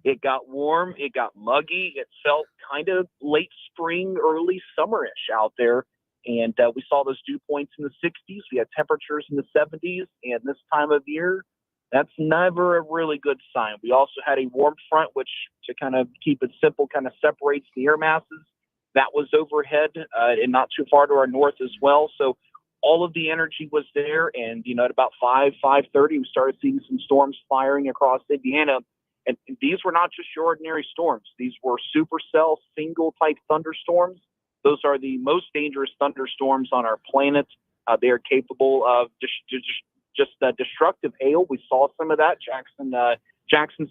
It got warm. It got muggy. It felt kind of late spring, early summerish out there. And we saw those dew points in the 60s. We had temperatures in the 70s. And this time of year, that's never a really good sign. We also had a warm front, which, to kind of keep it simple, kind of separates the air masses. That was overhead and not too far to our north as well. So all of the energy was there, and at about 5:30, we started seeing some storms firing across Indiana, and these were not just your ordinary storms. These were supercell single-type thunderstorms. Those are the most dangerous thunderstorms on our planet. They are capable of just destructive hail. We saw some of that, Jackson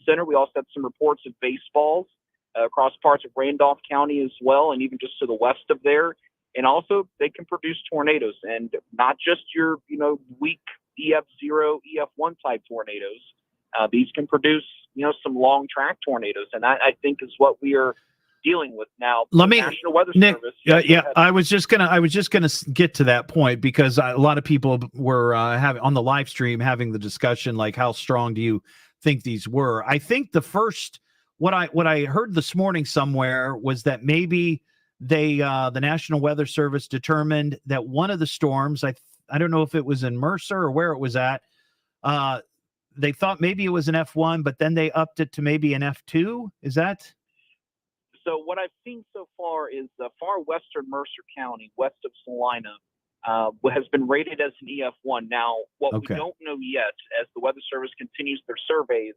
Center. We also had some reports of baseballs across parts of Randolph County as well, and even just to the west of there. And also, they can produce tornadoes, and not just your, weak EF0, EF1 type tornadoes. These can produce, some long track tornadoes, and that, I think, is what we are dealing with now. National Weather Service. I was just gonna get to that point, because a lot of people were having on the live stream having the discussion, like, how strong do you think these were? I think the first what I heard this morning somewhere was that maybe the National Weather Service determined that one of the storms, I don't know if it was in Mercer or where it was at, they thought maybe it was an F1, but then they upped it to maybe an F2. Is that? So what I've seen so far is far western Mercer County, west of Salina, has been rated as an EF1. Now, what we don't know yet, as the Weather Service continues their surveys,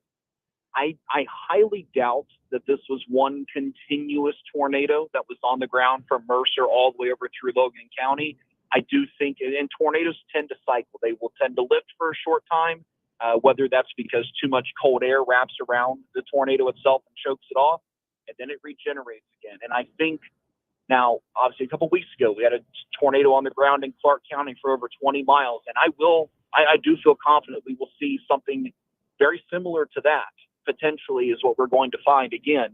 I highly doubt that this was one continuous tornado that was on the ground from Mercer all the way over through Logan County. I do think, and tornadoes tend to cycle. They will tend to lift for a short time, whether that's because too much cold air wraps around the tornado itself and chokes it off, and then it regenerates again. And I think now, obviously, a couple of weeks ago, we had a tornado on the ground in Clark County for over 20 miles, and I do feel confident we will see something very similar to that. Potentially is what we're going to find again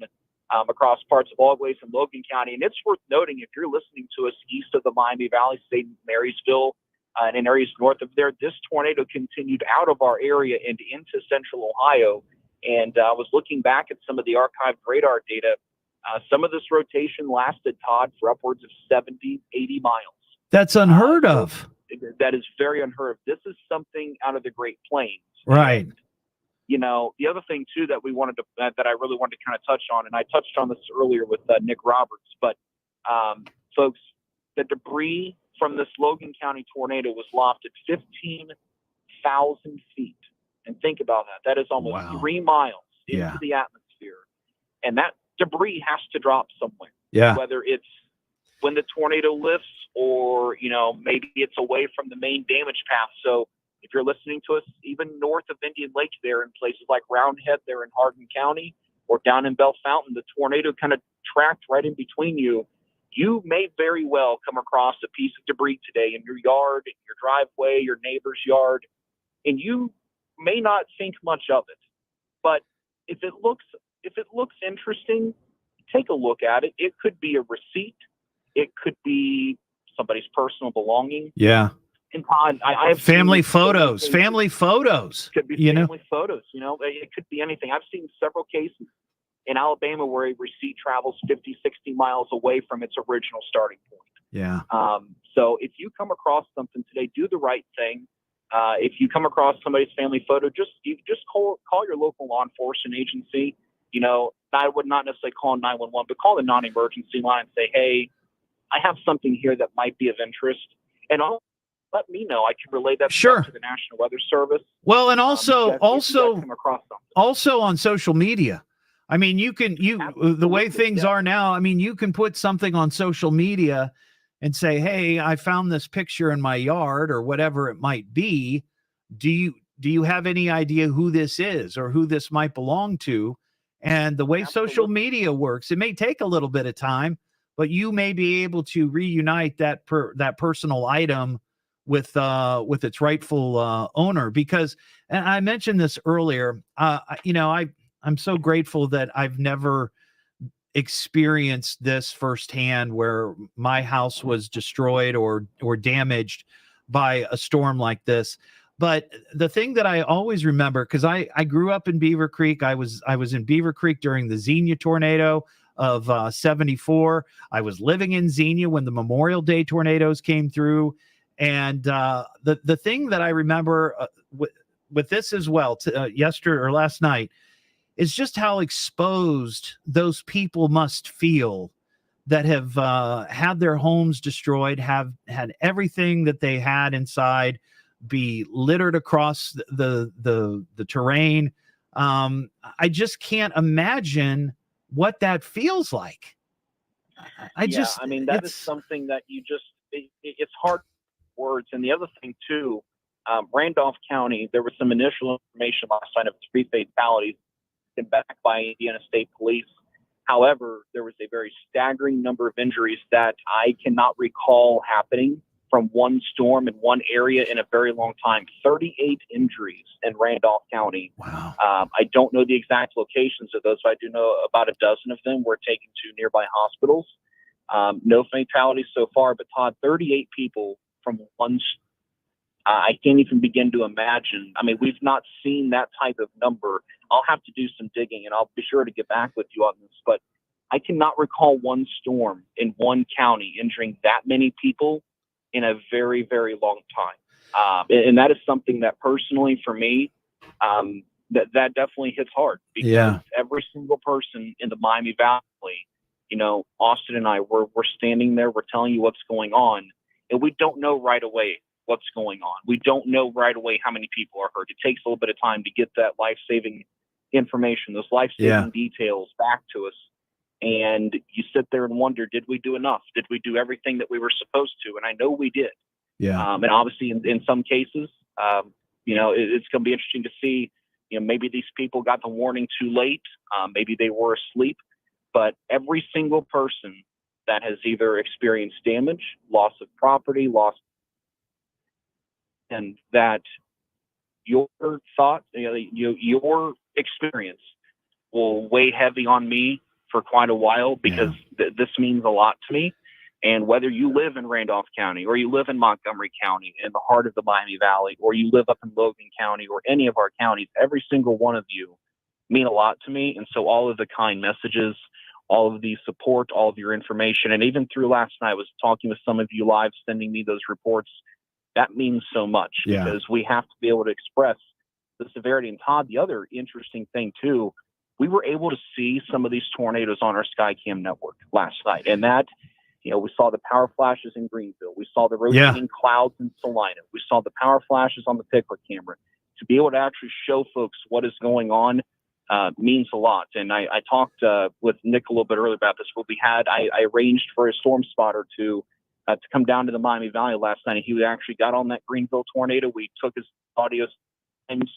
across parts of Always and Logan County. And it's worth noting, if you're listening to us east of the Miami Valley, say Marysville, and in areas north of there, this tornado continued out of our area and into central Ohio. And I was looking back at some of the archived radar data. Some of this rotation lasted, Todd, for upwards of 70, 80 miles. That's unheard of. That is very unheard of. This is something out of the Great Plains. Right. And, you know, the other thing, too, that I really wanted to kind of touch on, and I touched on this earlier with Nick Roberts, but folks, the debris from this Logan County tornado was lofted 15,000 feet. And think about that. That is almost 3 miles into the atmosphere. And that debris has to drop somewhere. Yeah. Whether it's when the tornado lifts or, you know, maybe it's away from the main damage path. So if you're listening to us even north of Indian Lake there in places like Roundhead there in Hardin County or down in Bell Fountain, the tornado kind of tracked right in between you. You may very well come across a piece of debris today in your yard, in your driveway, your neighbor's yard, and you may not think much of it. But if it looks interesting, take a look at it. It could be a receipt. It could be somebody's personal belonging. Yeah. And Todd, I have family photos. Family photos. Could be family photos. You know, it could be anything. I've seen several cases in Alabama where a receipt travels 50, 60 miles away from its original starting point. Yeah. So if you come across something today, do the right thing. If you come across somebody's family photo, just call your local law enforcement agency. You know, I would not necessarily call 911, but call the non-emergency line and say, hey, I have something here that might be of interest. And let me know. I can relay that to the National Weather Service. Well, and also come across something. Also on social media. I mean, the way things are now, I mean, you can put something on social media and say, hey, I found this picture in my yard or whatever it might be. Do you have any idea who this is or who this might belong to? And the way social media works, it may take a little bit of time, but you may be able to reunite that personal item with its rightful owner. Because, and I mentioned this earlier, I'm so grateful that I've never experienced this firsthand where my house was destroyed or damaged by a storm like this. But the thing that I always remember, because I grew up in Beaver Creek, I was in Beaver Creek during the Xenia tornado of 74. I was living in Xenia when the Memorial Day tornadoes came through. And the thing that I remember with this as well, yesterday or last night, is just how exposed those people must feel that have had their homes destroyed, have had everything that they had inside be littered across the terrain. I just can't imagine what that feels like. I mean, that is something that it's hard words. And the other thing too, Randolph County, there was some initial information last night of 3 fatalities backed by Indiana State Police. However, there was a very staggering number of injuries that I cannot recall happening from one storm in one area in a very long time. 38 injuries in Randolph County. Wow. I don't know the exact locations of those, but I do know about a dozen of them were taken to nearby hospitals. No fatalities so far, but Todd, 38 people from one. I can't even begin to imagine. I mean, we've not seen that type of number. I'll have to do some digging, and I'll be sure to get back with you on this. But I cannot recall one storm in one county injuring that many people in a very, very long time. And that is something that personally for me, that definitely hits hard. Because every single person in the Miami Valley, you know, Austin and I, we're standing there, we're telling you what's going on, and we don't know right away what's going on. We don't know right away how many people are hurt. It takes a little bit of time to get that life-saving information, those life-saving details back to us. And you sit there and wonder, did we do enough? Did we do everything that we were supposed to? And I know we did. Yeah. And obviously in some cases, it's going to be interesting to see, maybe these people got the warning too late. Maybe they were asleep, but every single person that has either experienced damage, loss of property, and that your thought, your experience will weigh heavy on me for quite a while, because this means a lot to me. And whether you live in Randolph County, or you live in Montgomery County in the heart of the Miami Valley, or you live up in Logan County, or any of our counties, every single one of you mean a lot to me. And so all of the kind messages, all of the support, all of your information, and even through last night, I was talking with some of you live, sending me those reports. That means so much, because we have to be able to express the severity. And Todd, the other interesting thing too, we were able to see some of these tornadoes on our Skycam network last night. And that, we saw the power flashes in Greenville. We saw the rotating clouds in Salina. We saw the power flashes on the Pickler camera. To be able to actually show folks what is going on means a lot. And I talked with Nick a little bit earlier about this. I arranged for a storm spotter to come down to the Miami Valley last night, and he actually got on that Greenville tornado. We took his audio things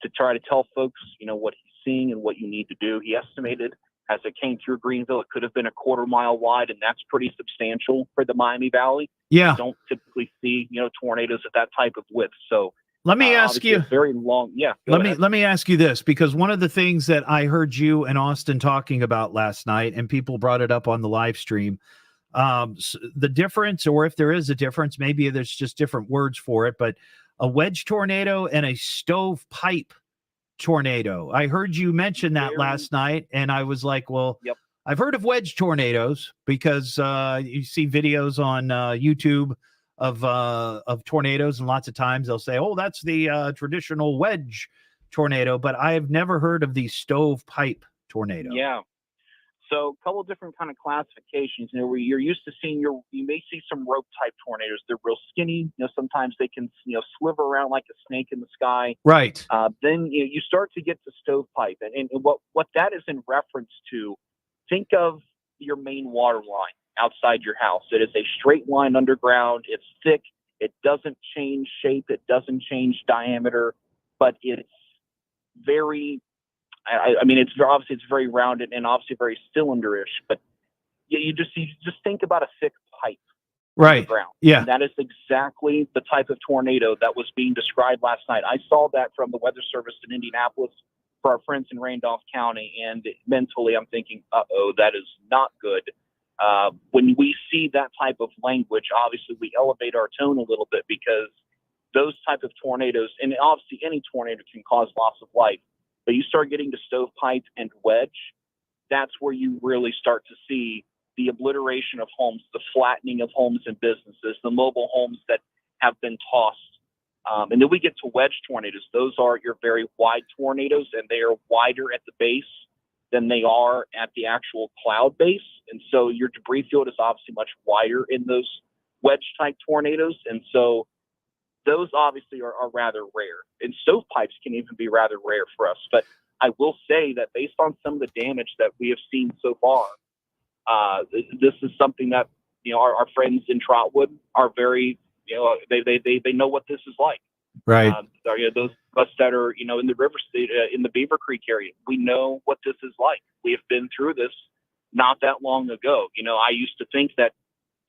to try to tell folks, what he's seeing and what you need to do. He estimated, as it came through Greenville, it could have been a quarter-mile wide, and that's pretty substantial for the Miami Valley. Yeah. You don't typically see, tornadoes at that type of width. So let me ask you, very long. Yeah. Let me ask you this, because one of the things that I heard you and Austin talking about last night, and people brought it up on the live stream, the difference, or if there is a difference, maybe there's just different words for it, but a wedge tornado and a stovepipe tornado. I heard you mention that last night, and I was like, well, I've heard of wedge tornadoes, because you see videos on YouTube of tornadoes, and lots of times they'll say, oh, that's the traditional wedge tornado, but I've never heard of the stovepipe tornado. Yeah. So a couple of different kind of classifications, where you're used to seeing you may see some rope type tornadoes. They're real skinny. Sometimes they can, sliver around like a snake in the sky. Right. Then you start to get to stovepipe. And what that is in reference to, think of your main water line outside your house. It is a straight line underground. It's thick. It doesn't change shape. It doesn't change diameter, but it's very, it's very rounded and obviously very cylinderish, but you just think about a thick pipe. Right. Underground. Yeah. And that is exactly the type of tornado that was being described last night. I saw that from the Weather Service in Indianapolis for our friends in Randolph County, and mentally I'm thinking, that is not good. When we see that type of language, obviously we elevate our tone a little bit, because those type of tornadoes, and obviously any tornado can cause loss of life, but you start getting to stovepipe and wedge, that's where you really start to see the obliteration of homes, the flattening of homes and businesses, the mobile homes that have been tossed. And then we get to wedge tornadoes. Those are your very wide tornadoes, and they are wider at the base than they are at the actual cloud base. And so your debris field is obviously much wider in those wedge type tornadoes. And so those obviously are rather rare, and stovepipes can even be rather rare for us. But I will say that based on some of the damage that we have seen so far, this is something that, our friends in Trotwood are very, they know what this is like. Right. Those of us that are, in the river state, in the Beaver Creek area, we know what this is like. We have been through this not that long ago. I used to think that,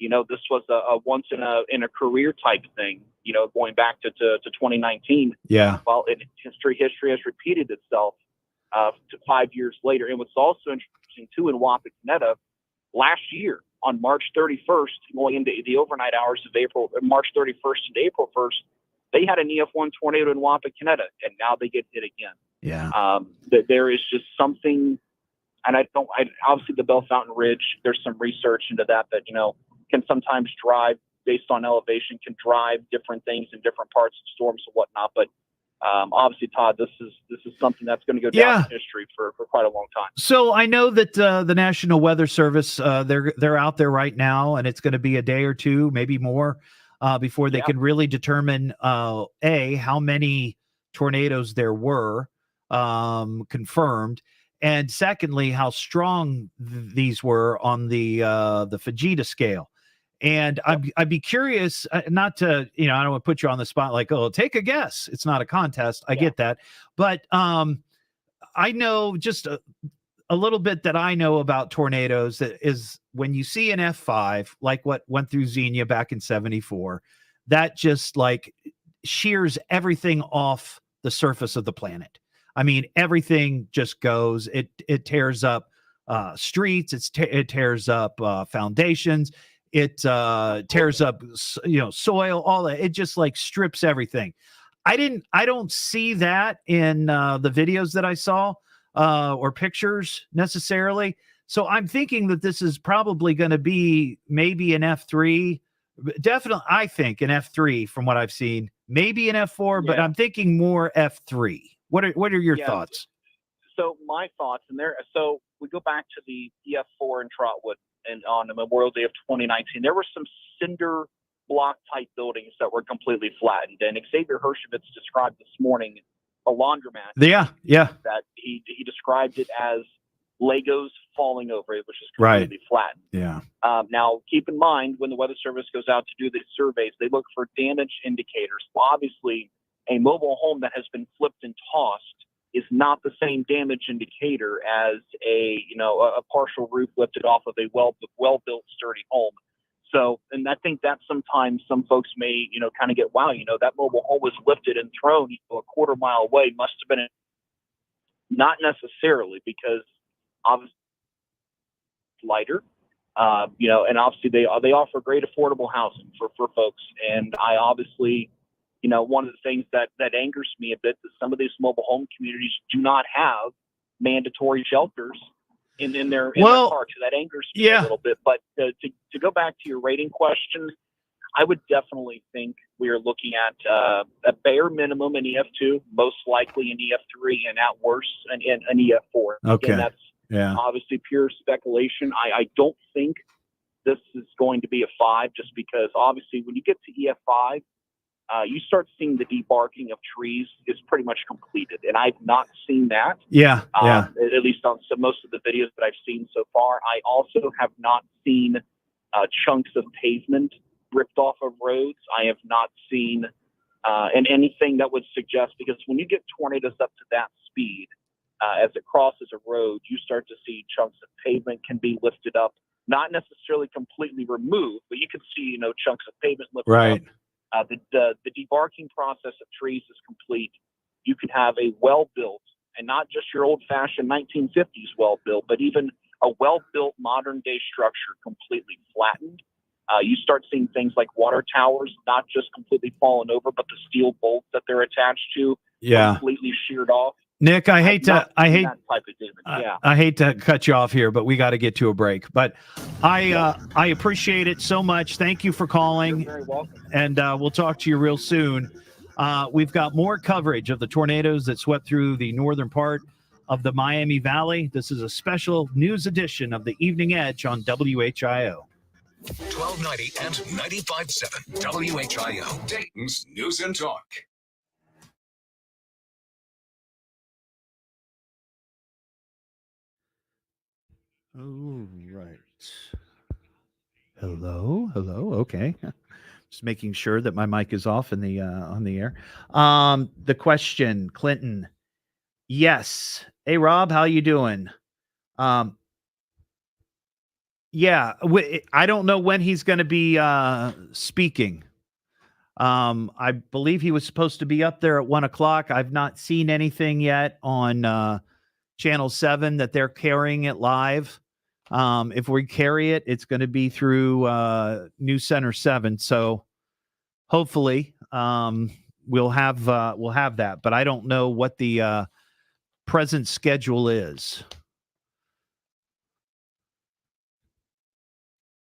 this was a once in a career type thing, going back to 2019. Yeah. Well, history has repeated itself to 5 years later. And what's also interesting too, in Wapakoneta, last year on March 31st, going into the overnight hours of April, March 31st into April 1st, they had an EF1 tornado in Wapakoneta, and now they get hit again. Yeah. There is just something, and obviously the Bell Fountain Ridge, there's some research into that, can sometimes drive, based on elevation, can drive different things in different parts of storms and whatnot. But obviously, Todd, this is something that's going to go down in history for quite a long time. So I know that the National Weather Service, they're out there right now, and it's going to be a day or two, maybe more, before they can really determine how many tornadoes there were confirmed, and secondly, how strong these were on the Fujita scale. And I'd be curious, not to, I don't want to put you on the spot like, oh, take a guess. It's not a contest. I get that. But I know just a little bit that I know about tornadoes that is when you see an F5, like what went through Xenia back in 74, that just like shears everything off the surface of the planet. I mean, everything just goes, it tears up streets, it tears up foundations, it tears up, soil, all that. It just like strips everything. I don't see that in the videos that I saw or pictures necessarily. So I'm thinking that this is probably going to be maybe an F3. Definitely, I think an F3 from what I've seen. Maybe an F4, but I'm thinking more F3. What are your thoughts? So my thoughts, so we go back to the F4 in Trotwood, and on the Memorial Day of 2019, there were some cinder block type buildings that were completely flattened. And Xavier Hershovitz described this morning a laundromat. Yeah. That he described it as Legos falling over it, which is completely flattened. Yeah. Now, keep in mind, when the Weather Service goes out to do these surveys, they look for damage indicators. Well, obviously, a mobile home that has been flipped and tossed is not the same damage indicator as a partial roof lifted off of a well-built, sturdy home. So, and I think that sometimes some folks may, kind of get, wow, that mobile home was lifted and thrown a quarter mile away. Must have been not necessarily, because obviously lighter, and obviously they offer great affordable housing for folks. And I obviously, one of the things that angers me a bit is some of these mobile home communities do not have mandatory shelters in their parks. So that angers me a little bit. But to go back to your rating question, I would definitely think we are looking at a bare minimum in EF2, most likely in EF3, and at worst an EF4. Okay. Again, that's obviously pure speculation. I don't think this is going to be a 5, just because obviously when you get to EF5, you start seeing the debarking of trees is pretty much completed. And I've not seen that. At least on most of the videos that I've seen so far. I also have not seen chunks of pavement ripped off of roads. I have not seen and anything that would suggest, because when you get tornadoes up to that speed, as it crosses a road, you start to see chunks of pavement can be lifted up, not necessarily completely removed, but you can see, chunks of pavement lifted up. The debarking process of trees is complete. You can have a well-built, and not just your old-fashioned 1950s well-built, but even a well-built modern-day structure completely flattened. You start seeing things like water towers, not just completely fallen over, but the steel bolts that they're attached to completely sheared off. Nick, I hate to cut you off here, but we got to get to a break. But I appreciate it so much. Thank you for calling. You're very welcome. And we'll talk to you real soon. We've got more coverage of the tornadoes that swept through the northern part of the Miami Valley. This is a special news edition of the Evening Edge on WHIO. 1290 and 95.7 WHIO, Dayton's News and Talk. Oh, right. Hello. Okay. Just making sure that my mic is off in the on the air. The question, Clinton. Yes. Hey, Rob, how you doing? Yeah, I don't know when he's going to be speaking. I believe he was supposed to be up there at 1:00. I've not seen anything yet on Channel 7 that they're carrying it live. If we carry it, it's going to be through News Center 7. So hopefully we'll have that. But I don't know what the present schedule is.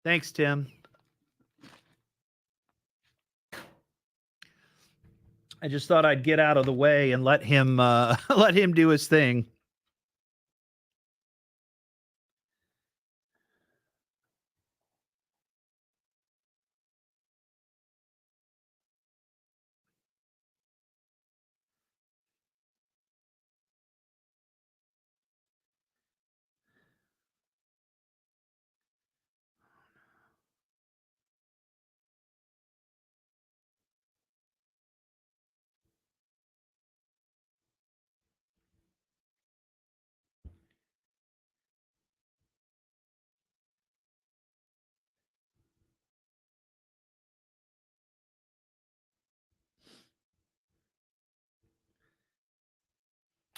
Thanks, Tim. I just thought I'd get out of the way and let him do his thing.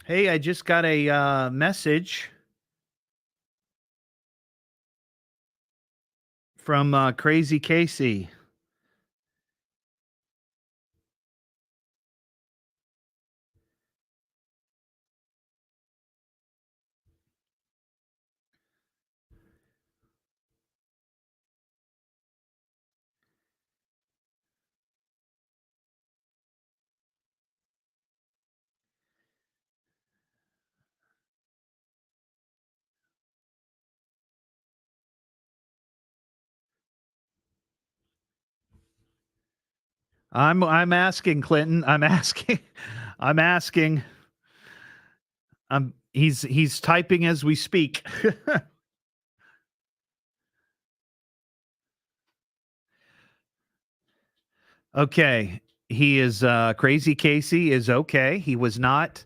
Hey, I just got a message from Crazy Casey. I'm asking Clinton. I'm asking. I'm asking. He's typing as we speak. Okay. He is Crazy Casey is okay. He was not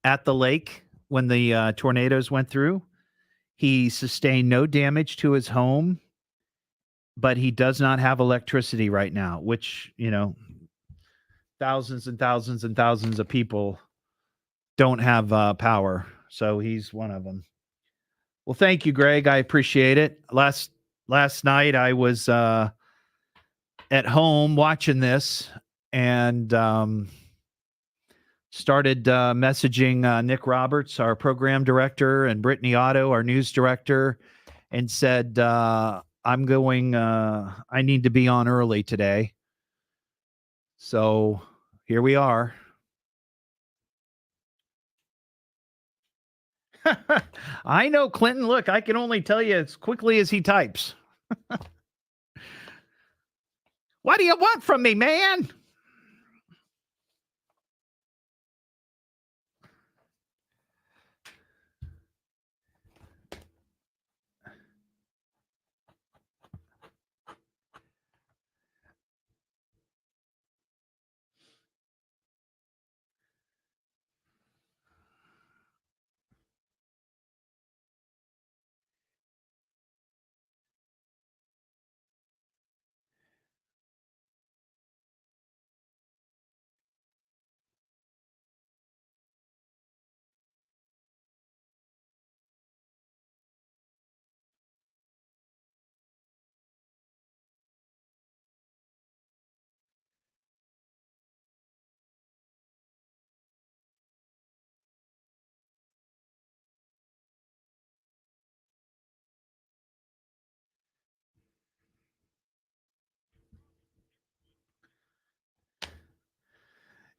at the lake when the tornadoes went through. He sustained no damage to his home, but he does not have electricity right now, which, thousands and thousands and thousands of people don't have power. So he's one of them. Well, thank you, Greg. I appreciate it. Last night I was at home watching this and started messaging Nick Roberts, our program director, and Brittany Otto, our news director, and said, I need to be on early today. So here we are. I know, Clinton. Look, I can only tell you as quickly as he types. What do you want from me, man?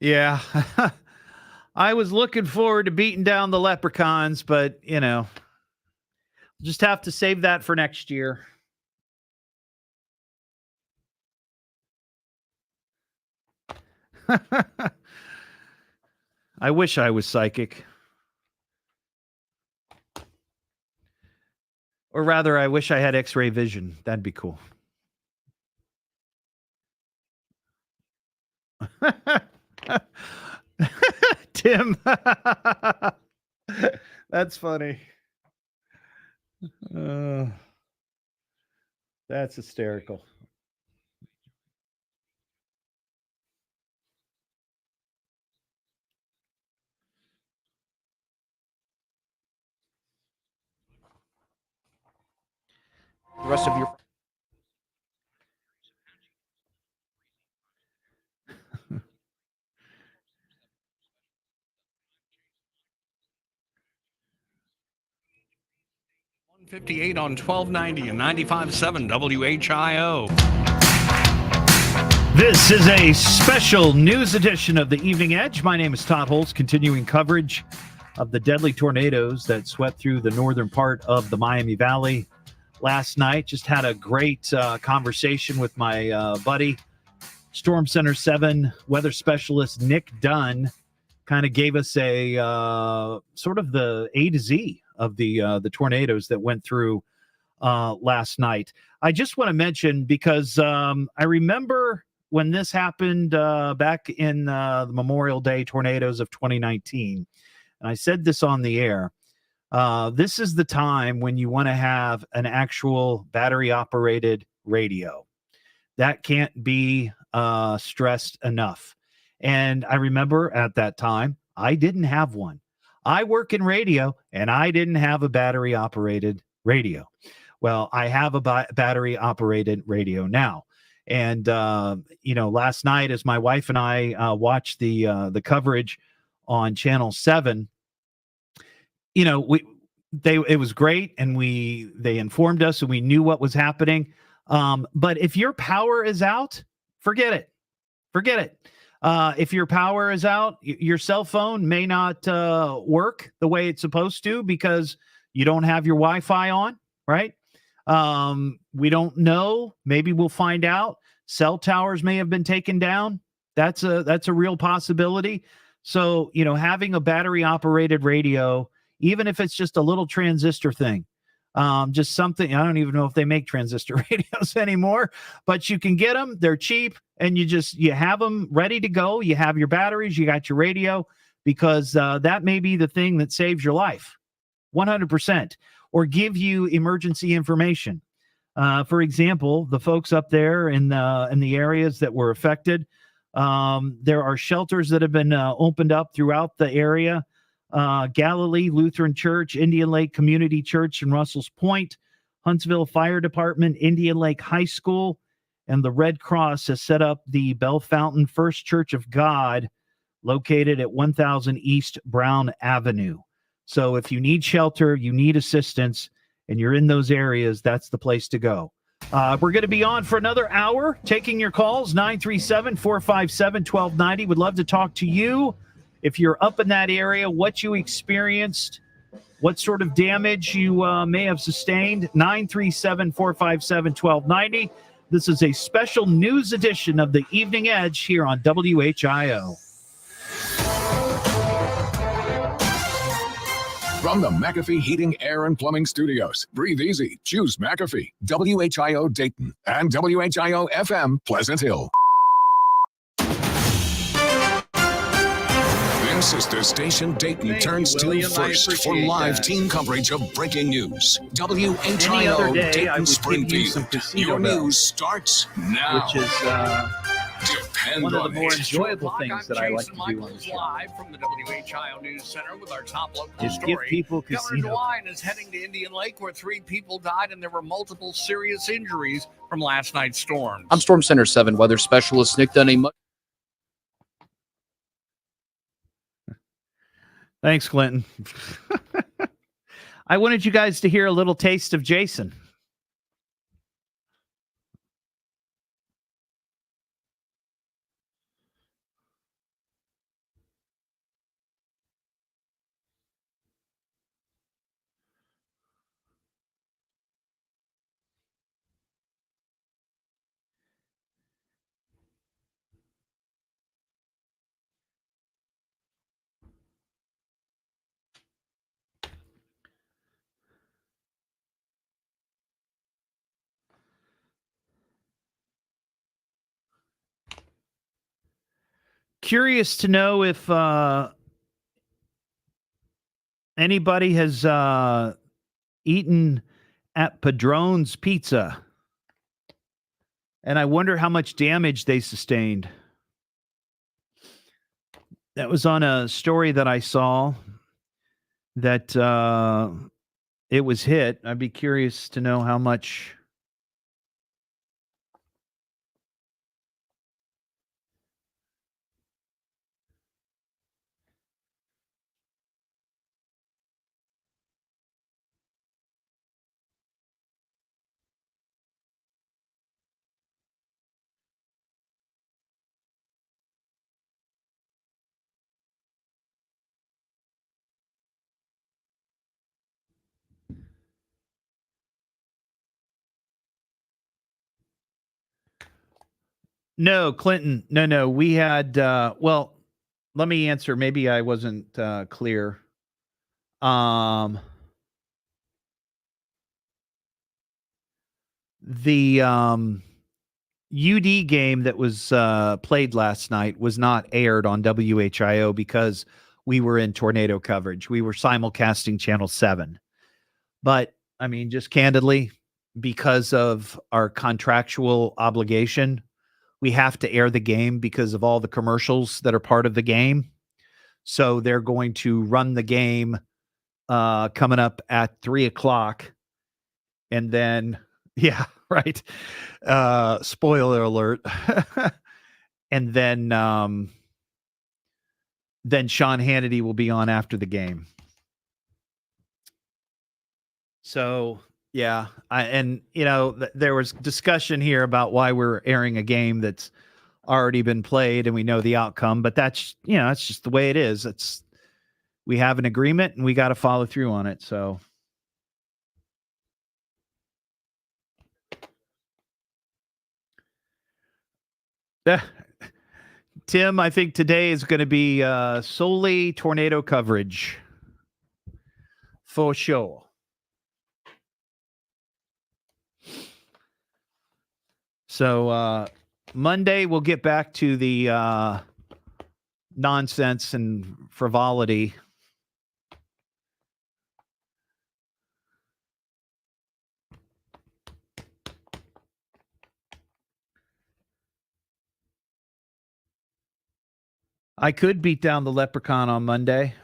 Yeah. I was looking forward to beating down the leprechauns, but, just have to save that for next year. I wish I was psychic. Or rather, I wish I had X-ray vision. That'd be cool. Tim. That's funny. That's hysterical. The rest of your 58 on 1290 and 95.7 WHIO. This is a special news edition of the Evening Edge. My name is Todd Hollst, continuing coverage of the deadly tornadoes that swept through the northern part of the Miami Valley last night. Just had a great conversation with my buddy, Storm Center 7 weather specialist Nick Dunn. Kind of gave us a sort of the A to Z of the tornadoes that went through last night. I just want to mention, because I remember when this happened back in the Memorial Day tornadoes of 2019, and I said this on the air, this is the time when you want to have an actual battery-operated radio. That can't be stressed enough. And I remember at that time, I didn't have one. I work in radio, and I didn't have a battery-operated radio. Well, I have a battery-operated radio now. And, last night as my wife and I watched the coverage on Channel 7, it was great, and they informed us, and we knew what was happening. But if your power is out, forget it. If your power is out, your cell phone may not work the way it's supposed to because you don't have your Wi-Fi on, right? We don't know. Maybe we'll find out. Cell towers may have been taken down. That's a real possibility. So, having a battery-operated radio, even if it's just a little transistor thing, just something, I don't even know if they make transistor radios anymore, but you can get them. They're cheap, and you have them ready to go. You have your batteries, you got your radio, because that may be the thing that saves your life 100%, or give you emergency information. For example, the folks up there in the areas that were affected, there are shelters that have been opened up throughout the area. Galilee Lutheran Church, Indian Lake Community Church in Russell's Point, Huntsville Fire Department, Indian Lake High School, and the Red Cross has set up the Bell Fountain First Church of God, located at 1000 East Brown Avenue. So if you need shelter, you need assistance, and you're in those areas, that's the place to go. We're going to be on for another hour, taking your calls, 937-457-1290. Would love to talk to you. If you're up in that area, what you experienced, what sort of damage you may have sustained, 937-457-1290. This is a special news edition of the Evening Edge here on WHIO. From the McAfee Heating, Air, and Plumbing Studios, breathe easy. Choose McAfee. WHIO Dayton and WHIO FM Pleasant Hill. This is the station Dayton turns to first for live team coverage of breaking news. WHIO Dayton Springfield. Your news starts now. Which is Depend one of on the more it. enjoyable things that I like to do on the show. Live from the WHIO News Center with our top local Is story. give people Governor casino. DeWine is heading to Indian Lake, where 3 people died and there were multiple serious injuries from last night's storms. I'm Storm Center 7 weather specialist Nick Dunning. Thanks, Clinton. I wanted you guys to hear a little taste of Jason. Curious to know if anybody has eaten at Padrone's Pizza. And I wonder how much damage they sustained. That was on a story that I saw that it was hit. I'd be curious to know how much. No, Clinton. No. We had, well, let me answer. Maybe I wasn't clear. The UD game that was played last night was not aired on WHIO because we were in tornado coverage. We were simulcasting Channel 7. But, I mean, just candidly, because of our contractual obligation, we have to air the game because of all the commercials that are part of the game. So they're going to run the game coming up at 3:00. And then, yeah, right. Spoiler alert. And then Sean Hannity will be on after the game. So, yeah. There was discussion here about why we're airing a game that's already been played and we know the outcome, but that's just the way it is. We have an agreement and we got to follow through on it. So, Tim, I think today is going to be solely tornado coverage for sure. So Monday we'll get back to the nonsense and frivolity. I could beat down the leprechaun on Monday.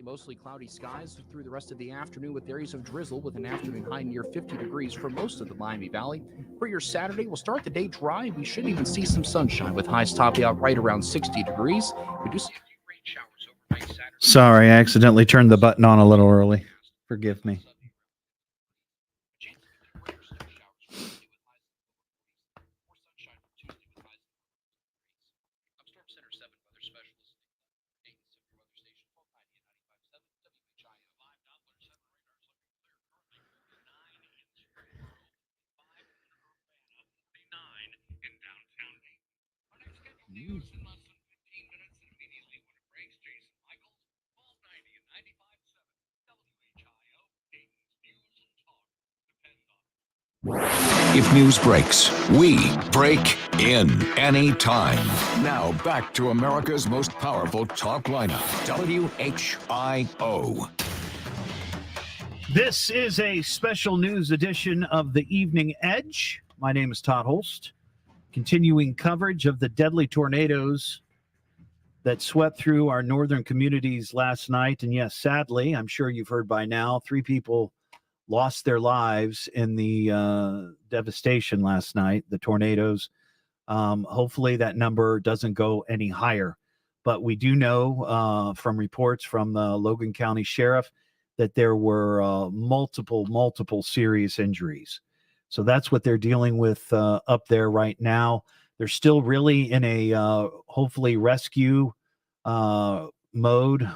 Mostly cloudy skies through the rest of the afternoon with areas of drizzle with an afternoon high near 50 degrees for most of the Miami Valley. For your Saturday, we'll start the day dry. We should even see some sunshine with highs topping out right around 60 degrees. We do see a few rain showers overnight Saturday. Sorry, I accidentally turned the button on a little early. Forgive me. News in less than 15 minutes and immediately when it breaks. Jason Michaels, 1290 and 95.7 WHIO, Dayton's News and Talk. Depend on it. If news breaks, we break in anytime. Now back to America's most powerful talk lineup, WHIO. This is a special news edition of the Evening Edge. My name is Todd Hollst. Continuing coverage of the deadly tornadoes that swept through our northern communities last night. And yes, sadly, I'm sure you've heard by now, 3 people lost their lives in the devastation last night, the tornadoes. Hopefully that number doesn't go any higher. But we do know from reports from the Logan County Sheriff that there were multiple serious injuries. So that's what they're dealing with up there right now. They're still really in a hopefully rescue mode,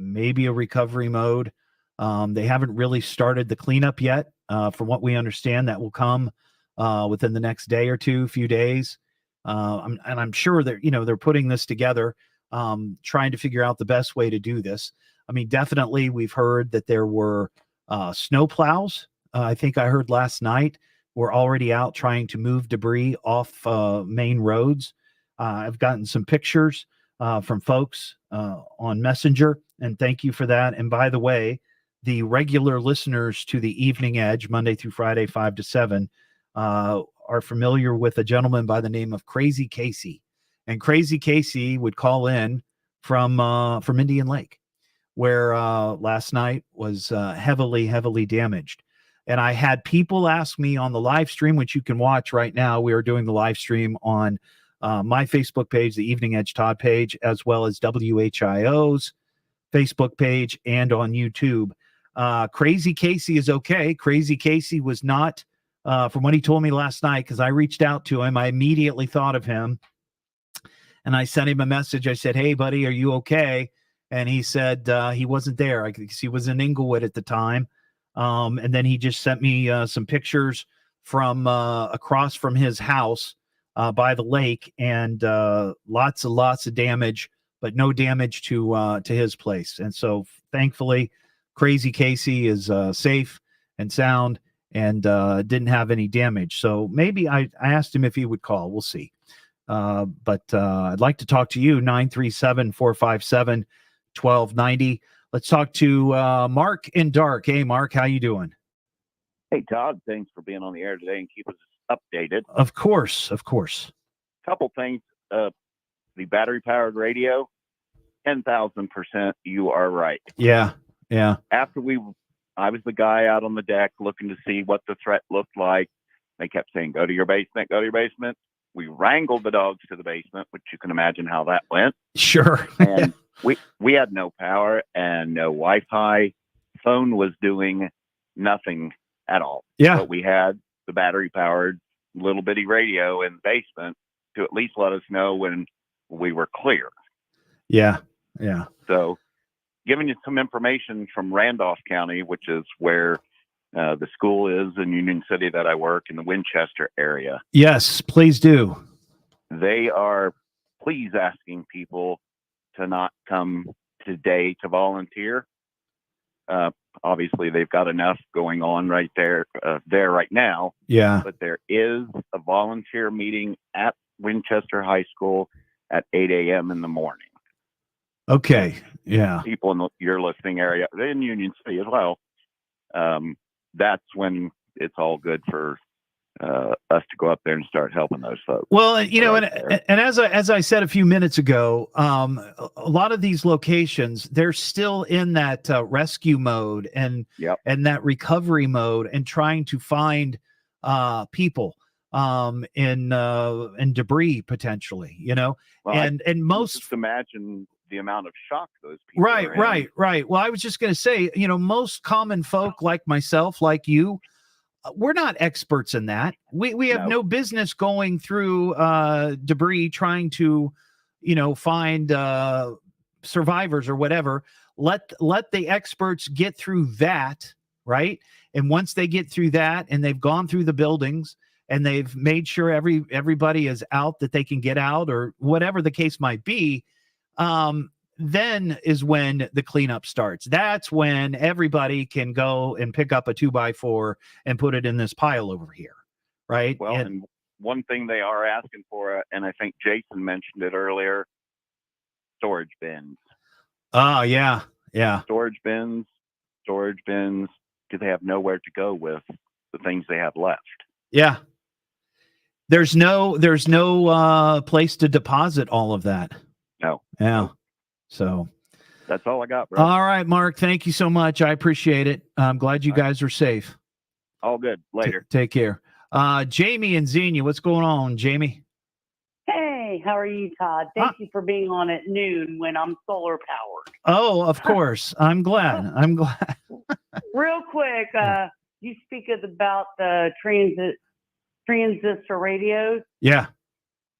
maybe a recovery mode. They haven't really started the cleanup yet. From what we understand, that will come within the next day or two, few days. I'm sure that, they're putting this together, trying to figure out the best way to do this. I mean, definitely we've heard that there were snow plows. I think I heard last night were already out trying to move debris off main roads. I've gotten some pictures from folks on Messenger, and thank you for that. And by the way, the regular listeners to the Evening Edge, Monday through Friday, 5 to 7, are familiar with a gentleman by the name of Crazy Casey. And Crazy Casey would call in from Indian Lake, where last night was heavily damaged. And I had people ask me on the live stream, which you can watch right now. We are doing the live stream on my Facebook page, the Evening Edge Todd page, as well as WHIO's Facebook page and on YouTube. Crazy Casey is okay. Crazy Casey was not, from what he told me last night, because I reached out to him. I immediately thought of him, and I sent him a message. I said, "Hey, buddy, are you okay?" And he said he wasn't there. I guess he was in Inglewood at the time. And then he just sent me some pictures from across from his house by the lake, and lots of damage, but no damage to his place. And so thankfully, Crazy Casey is safe and sound and didn't have any damage. So maybe I asked him if he would call. We'll see. But I'd like to talk to you, 937-457-1290. Let's talk to Mark in Dark. Hey, Mark, how you doing? Hey, Todd, thanks for being on the air today and keep us updated. Of course. Couple things. The battery-powered radio, 10,000%, you are right. Yeah. After I was the guy out on the deck looking to see what the threat looked like. They kept saying, go to your basement. We wrangled the dogs to the basement, which you can imagine how that went. Sure. And we had no power and no Wi-Fi. Phone was doing nothing at all. Yeah. But we had the battery-powered little bitty radio in the basement to at least let us know when we were clear. Yeah. So giving you some information from Randolph County, which is where the school is in Union City that I work in the Winchester area. Yes, please do. They are please asking people to not come today to volunteer. Obviously, they've got enough going on right there right now. Yeah. But there is a volunteer meeting at Winchester High School at 8 a.m. in the morning. Okay. Yeah. People in your listening area, in Union City as well. That's when it's all good for us to go up there and start helping those folks. Well, and as I said a few minutes ago, a lot of these locations, they're still in that rescue mode and that recovery mode and trying to find people in debris potentially, well, and most just imagine the amount of shock those people right. Well, I was just going to say, most common folk like myself, like you, we're not experts in that. We have no business going through debris trying to, find survivors or whatever. Let the experts get through that, right? And once they get through that and they've gone through the buildings and they've made sure everybody is out that they can get out or whatever the case might be, then is when the cleanup starts. That's when everybody can go and pick up a 2x4 and put it in this pile over here. Right. Well, and one thing they are asking for, and I think Jason mentioned it earlier, storage bins. Oh, yeah. Storage bins, because they have nowhere to go with the things they have left. Yeah. There's no place to deposit all of that. No. Yeah. So that's all I got, bro. All right, Mark. Thank you so much. I appreciate it. I'm glad you guys are safe. All good. Later. Take care. Jamie and Xenia, what's going on, Jamie? Hey, how are you, Todd? Thank you for being on at noon when I'm solar powered. Oh, of course. I'm glad. Real quick, you speak about the transistor radios. Yeah.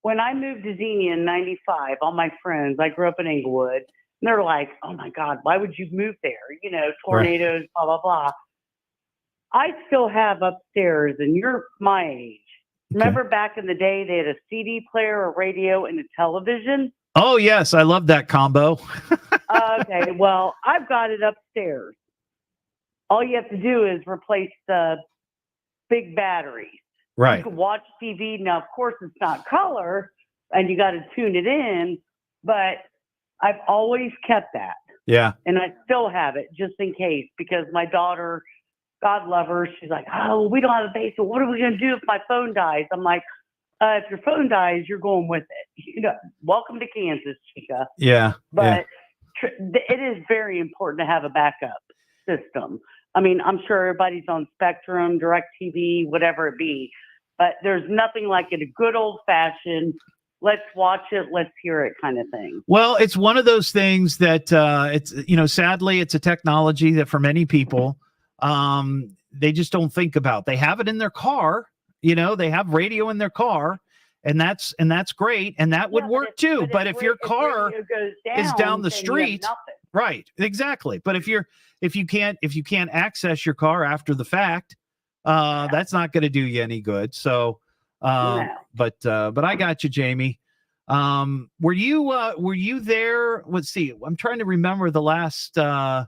When I moved to Xenia in 95, all my friends, I grew up in Inglewood, And they're like, oh my God, why would you move there? Tornadoes, blah, blah, blah. I still have upstairs, and you're my age. Remember back in the day, they had a CD player, a radio, and a television? Oh, yes. I love that combo. Okay. Well, I've got it upstairs. All you have to do is replace the big batteries. Right. You can watch TV. Now, of course, it's not color, and you got to tune it in, but I've always kept that. Yeah. And I still have it just in case, because my daughter, God love her, she's like, oh, we don't have a basement. What are we going to do if my phone dies? I'm like, if your phone dies, you're going with it. Welcome to Kansas, Chica. Yeah. But it is very important to have a backup system. I mean, I'm sure everybody's on Spectrum, DirecTV, whatever it be, but there's nothing like it, a good old-fashioned, let's watch it, let's hear it kind of thing. Well, it's one of those things that sadly, it's a technology that for many people, they just don't think about. They have it in their car, they have radio in their car, and that's great, and that would work too. But if your car is down the street, right, exactly. But if you can't access your car after the fact, that's not going to do you any good. So, but I got you, Jamie. Were you there? Let's see. I'm trying to remember the last I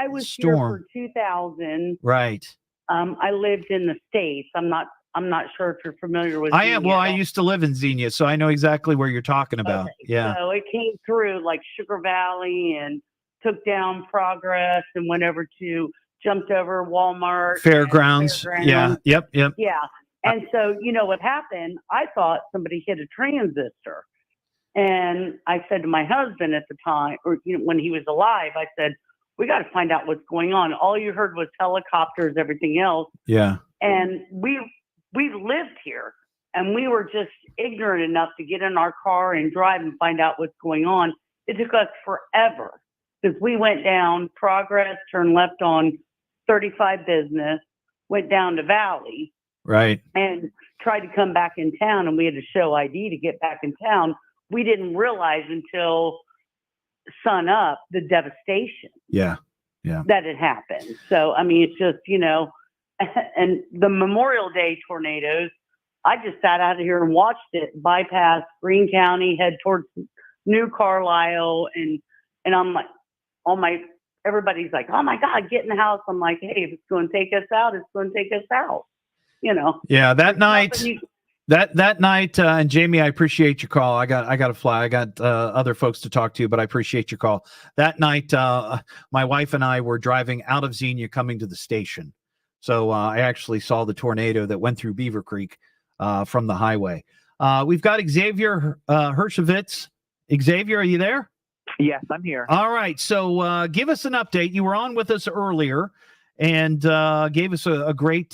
was storm. here for 2000. Right. I lived in the States. I'm not sure if you're familiar with I am. Well, I used to live in Xenia, so I know exactly where you're talking about. Okay. Yeah. So it came through like Sugar Valley and took down Progress and went over to jumped over Walmart. Fairgrounds. Yeah. Yep. Yeah. And so, what happened? I thought somebody hit a transistor. And I said to my husband at the time, or when he was alive, I said, we got to find out what's going on. All you heard was helicopters, everything else. Yeah. And we lived here, and we were just ignorant enough to get in our car and drive and find out what's going on. It took us forever because we went down Progress, turned left on 35 Business, went down to Valley. Right. And tried to come back in town, and we had to show ID to get back in town. We didn't realize until sun up the devastation. Yeah. That had happened. So, I mean, it's just, and the Memorial Day tornadoes, I just sat out of here and watched it bypass Greene County, head towards New Carlisle. And I'm like, everybody's like, oh my God, get in the house. I'm like, hey, if it's going to take us out, it's going to take us out. Yeah, that night, that night, and Jamie, I appreciate your call. I got to fly. I got other folks to talk to, but I appreciate your call. That night, my wife and I were driving out of Xenia, coming to the station. So I actually saw the tornado that went through Beaver Creek from the highway. We've got Xavier Hershevitz. Xavier, are you there? Yes, I'm here. All right. So give us an update. You were on with us earlier and gave us a great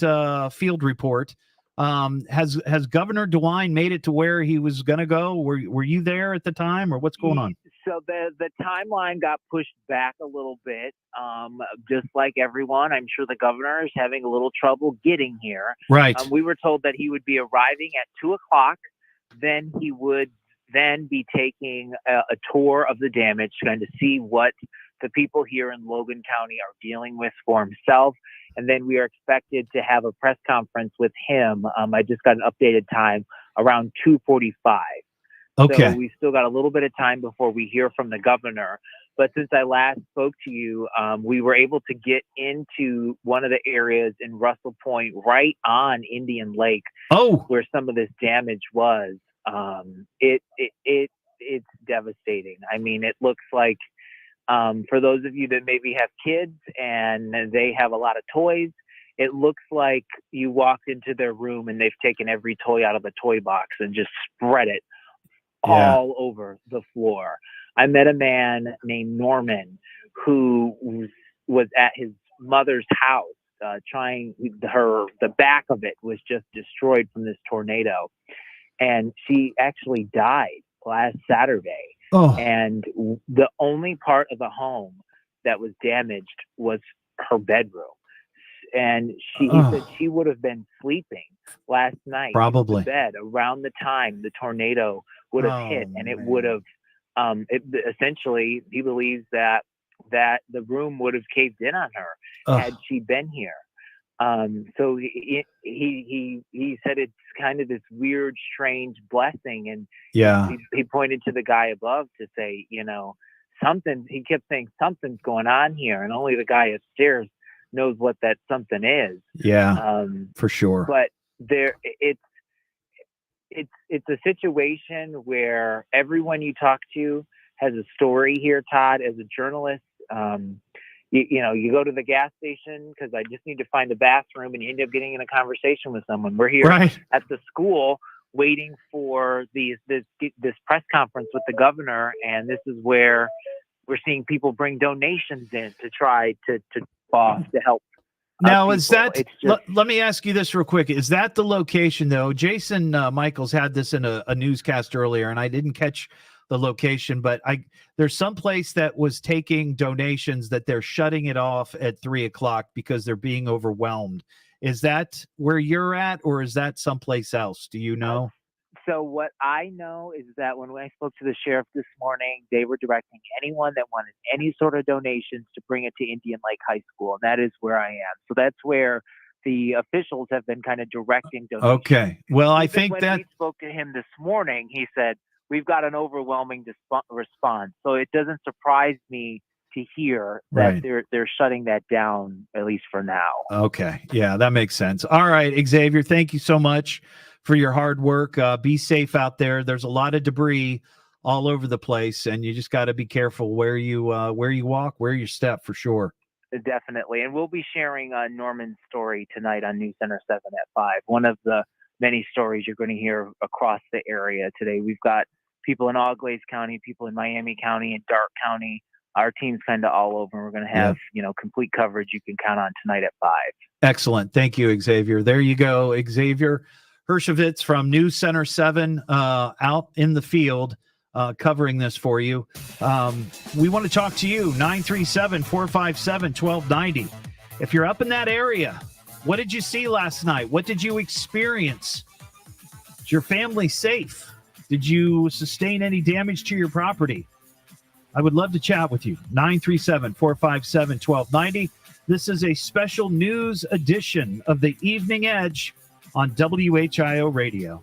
field report. Has Governor DeWine made it to where he was going to go? Were you there at the time, or what's going on? So the timeline got pushed back a little bit. Just like everyone, I'm sure the governor is having a little trouble getting here. Right. We were told that he would be arriving at 2:00. Then he would be taking a tour of the damage, trying to see what the people here in Logan County are dealing with for himself. And then we are expected to have a press conference with him. I just got an updated time around 2:45. Okay. So we've still got a little bit of time before we hear from the governor. But since I last spoke to you, we were able to get into one of the areas in Russell Point, right on Indian Lake, where some of this damage was. It's devastating. I mean, it looks like, for those of you that maybe have kids and they have a lot of toys, it looks like you walked into their room and they've taken every toy out of the toy box and just spread it all over the floor. I met a man named Norman who was at his mother's house, the back of it was just destroyed from this tornado. And she actually died last Saturday. And the only part of the home that was damaged was her bedroom. And he said she would have been sleeping last night probably in bed around the time the tornado would have hit, and it would have essentially he believes that the room would have caved in on her had she been here. So he said it's kind of this weird, strange blessing, and he pointed to the guy above to say, something. He kept saying something's going on here, and only the guy upstairs knows what that something is. Yeah, for sure. But it's a situation where everyone you talk to has a story here, Todd. As a journalist, you go to the gas station because I just need to find a bathroom, and you end up getting in a conversation with someone. We're here at the school waiting for this press conference with the governor, and this is where we're seeing people bring donations in to try to help. Now, is that, let me ask you this real quick. Is that the location, though? Jason Michaels had this in a newscast earlier, and I didn't catch the location, but there's some place that was taking donations that they're shutting it off at 3:00 because they're being overwhelmed. Is that where you're at, or is that someplace else? Do you know? So what I know is that when I spoke to the sheriff this morning, they were directing anyone that wanted any sort of donations to bring it to Indian Lake High School. And that is where I am. So that's where the officials have been kind of directing donations. Okay. Well, I think when that we spoke to him this morning, he said, we've got an overwhelming response. So it doesn't surprise me to hear that they're shutting that down, at least for now. Okay. Yeah, that makes sense. All right, Xavier, thank you so much for your hard work. Be safe out there. There's a lot of debris all over the place, and you just got to be careful where you walk, where you step, for sure. Definitely. And we'll be sharing Norman's story tonight on News Center 7 at 5. One of the many stories you're going to hear across the area today. We've got people in Auglaize County, people in Miami County, and Darke County. Our team's kind of all over. We're going to have, complete coverage you can count on tonight at 5. Excellent. Thank you, Xavier. There you go, Xavier Hershevitz from News Center 7 out in the field covering this for you. We want to talk to you, 937-457-1290. If you're up in that area, what did you see last night? What did you experience? Is your family safe? Did you sustain any damage to your property? I would love to chat with you. 937-457-1290. This is a special news edition of the Evening Edge on WHIO Radio.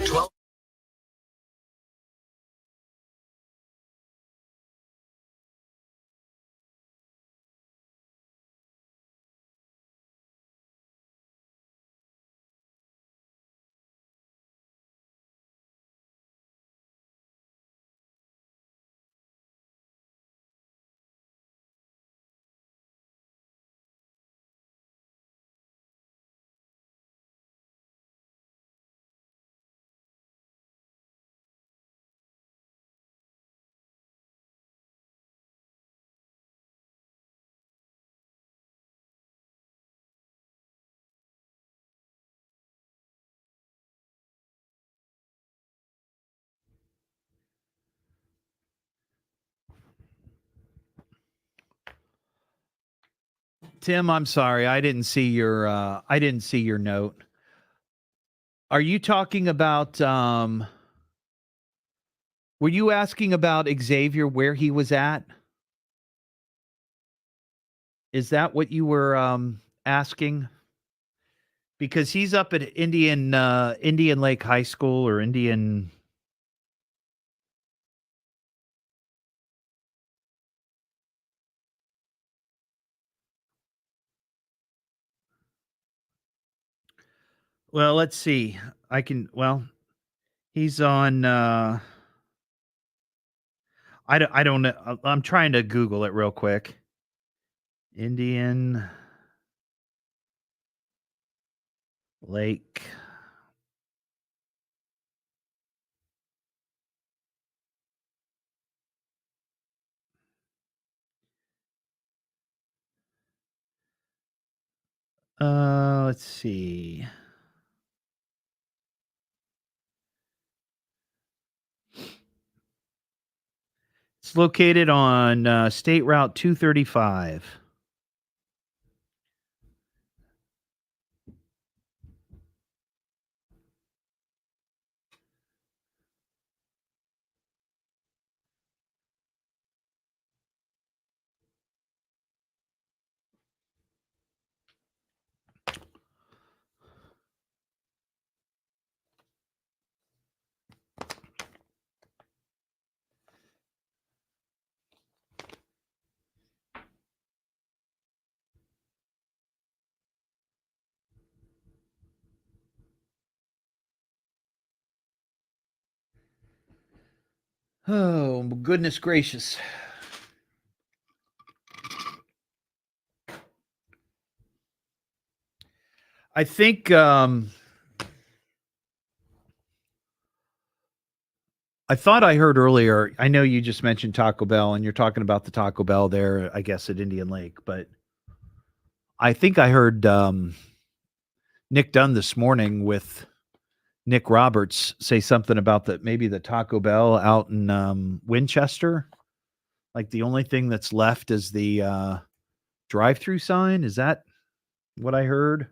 12. Tim, I'm sorry. I didn't see your note. Are you talking about were you asking about Xavier, where he was at? Is that what you were asking? Because he's up at Indian Lake High School or Indian. Well, let's see. He's on. I don't know. I'm trying to Google it real quick. Indian Lake. Let's see. It's located on State Route 235. Oh, goodness gracious. I think I thought I heard earlier, I know you just mentioned Taco Bell and you're talking about the Taco Bell there, I guess, at Indian Lake, but I think I heard Nick Dunn this morning with Nick Roberts say something about maybe the Taco Bell out in Winchester. Like the only thing that's left is the drive-through sign. Is that what I heard?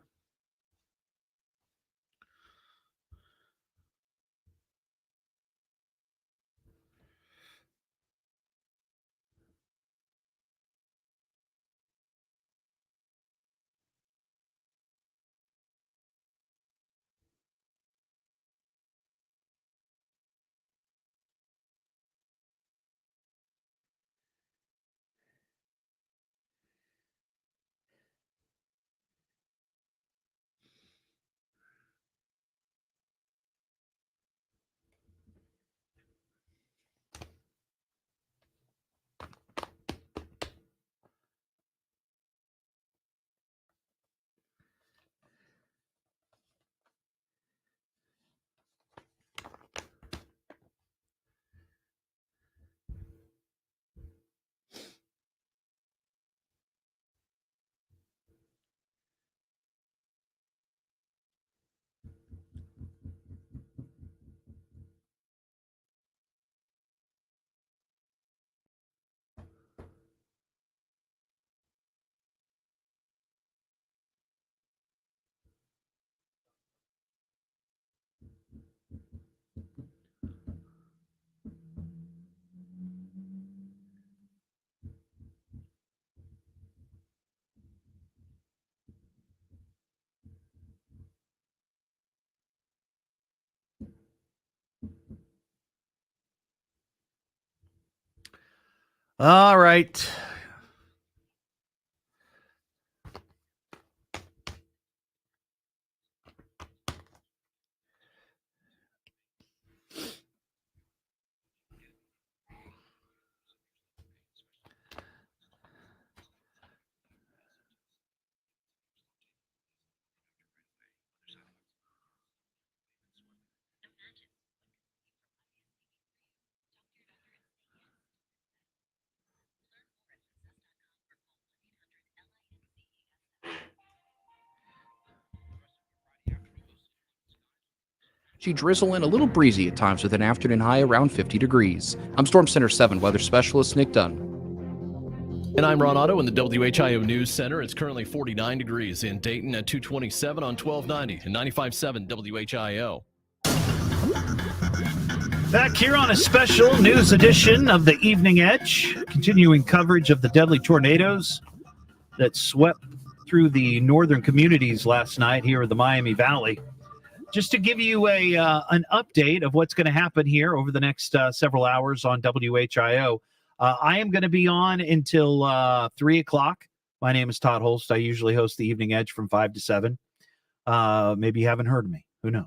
All right. Drizzle and a little breezy at times with an afternoon high around 50 degrees. I'm Storm Center 7 weather specialist Nick Dunn. And I'm Ron Otto in the WHIO News Center. It's currently 49 degrees in Dayton at 227 on 1290 and 95.7 WHIO. Back here on a special news edition of the Evening Edge, continuing coverage of the deadly tornadoes that swept through the northern communities last night here in the Miami Valley. Just to give you an update of what's going to happen here over the next several hours on WHIO, I am going to be on until 3 o'clock. My name is Todd Hollst. I usually host the Evening Edge from 5 to 7. Maybe you haven't heard of me. Who knows?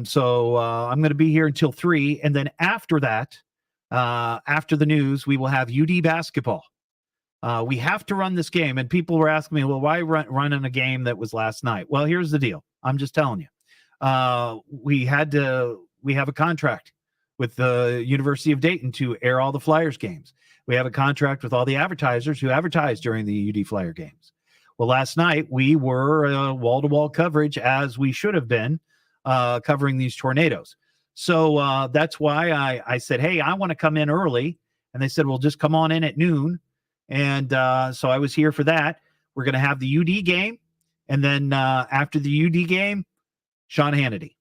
So I'm going to be here until 3. And then after that, after the news, we will have UD basketball. We have to run this game. And people were asking me, well, why running a game that was last night? Well, here's the deal. I'm just telling you. We have a contract with the University of Dayton to air all the Flyers games. We have a contract with all the advertisers who advertise during the UD Flyer games. Well, last night we were wall-to-wall coverage, as we should have been, covering these tornadoes. So that's why I said, hey, I want to come in early. And they said, well, just come on in at noon. And so I was here for that. We're going to have the UD game. And then after the UD game, Sean Hannity.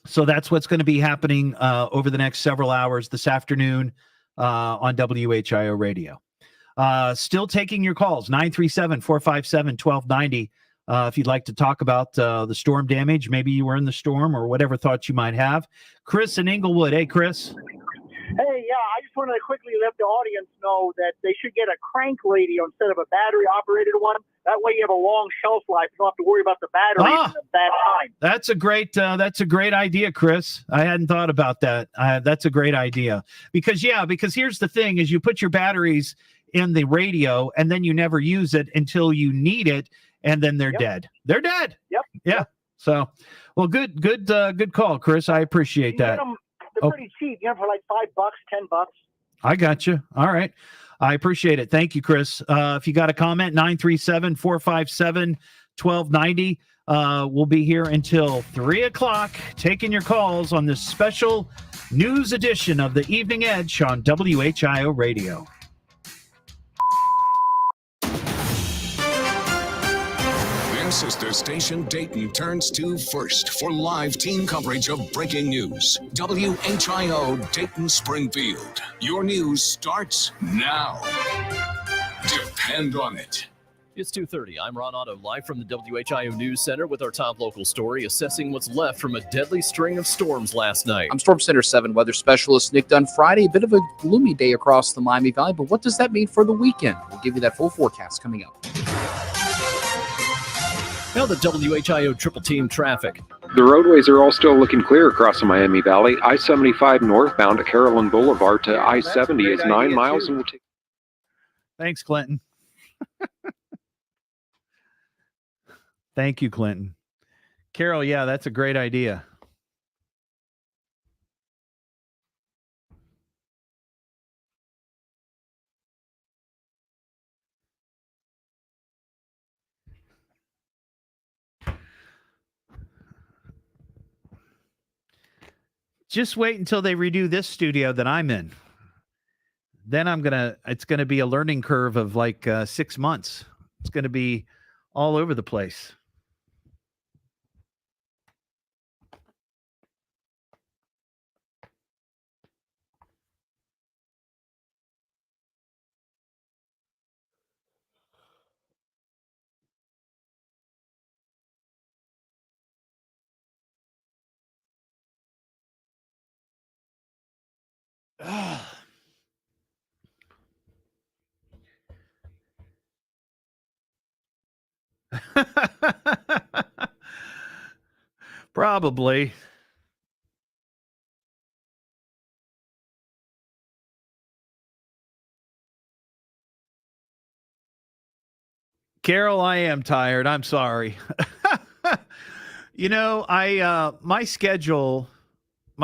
So that's what's going to be happening over the next several hours this afternoon on WHIO Radio. Still taking your calls, 937-457-1290. If you'd like to talk about the storm damage, maybe you were in the storm or whatever thoughts you might have. Chris in Inglewood. Hey, Chris. Hey, yeah, I just wanted to quickly let the audience know that they should get a crank radio instead of a battery-operated one. That way you have a long shelf life. You don't have to worry about the battery at a bad time. That's a great idea, Chris. I hadn't thought about that. That's a great idea. Because here's the thing is you put your batteries in the radio and then you never use it until you need it, and then they're dead. They're dead. Yep. Yeah. So, well, good call, Chris. I appreciate that. They're pretty cheap. You know, for like $5, $10. I got you. All right. I appreciate it. Thank you, Chris. If you got a comment, 937-457-1290. We'll be here until 3 o'clock taking your calls on this special news edition of the Evening Edge on WHIO Radio. This is the station Dayton turns to first for live team coverage of breaking news. WHIO Dayton Springfield. Your news starts now. Depend on it. It's 2:30. I'm Ron Otto, live from the WHIO News Center with our top local story, assessing what's left from a deadly string of storms last night. I'm Storm Center 7 weather specialist Nick Dunn. Friday, a bit of a gloomy day across the Miami Valley, but what does that mean for the weekend? We'll give you that full forecast coming up. Now the WHIO triple team traffic. The roadways are all still looking clear across the Miami Valley. I-75 northbound at Carolyn Boulevard to I-70 is 9 miles and will take. Thanks, Clinton. Thank you, Clinton. Carol, yeah, that's a great idea. Just wait until they redo this studio that I'm in. Then it's going to be a learning curve of like 6 months. It's going to be all over the place. Probably. Carol, I am tired. I'm sorry. My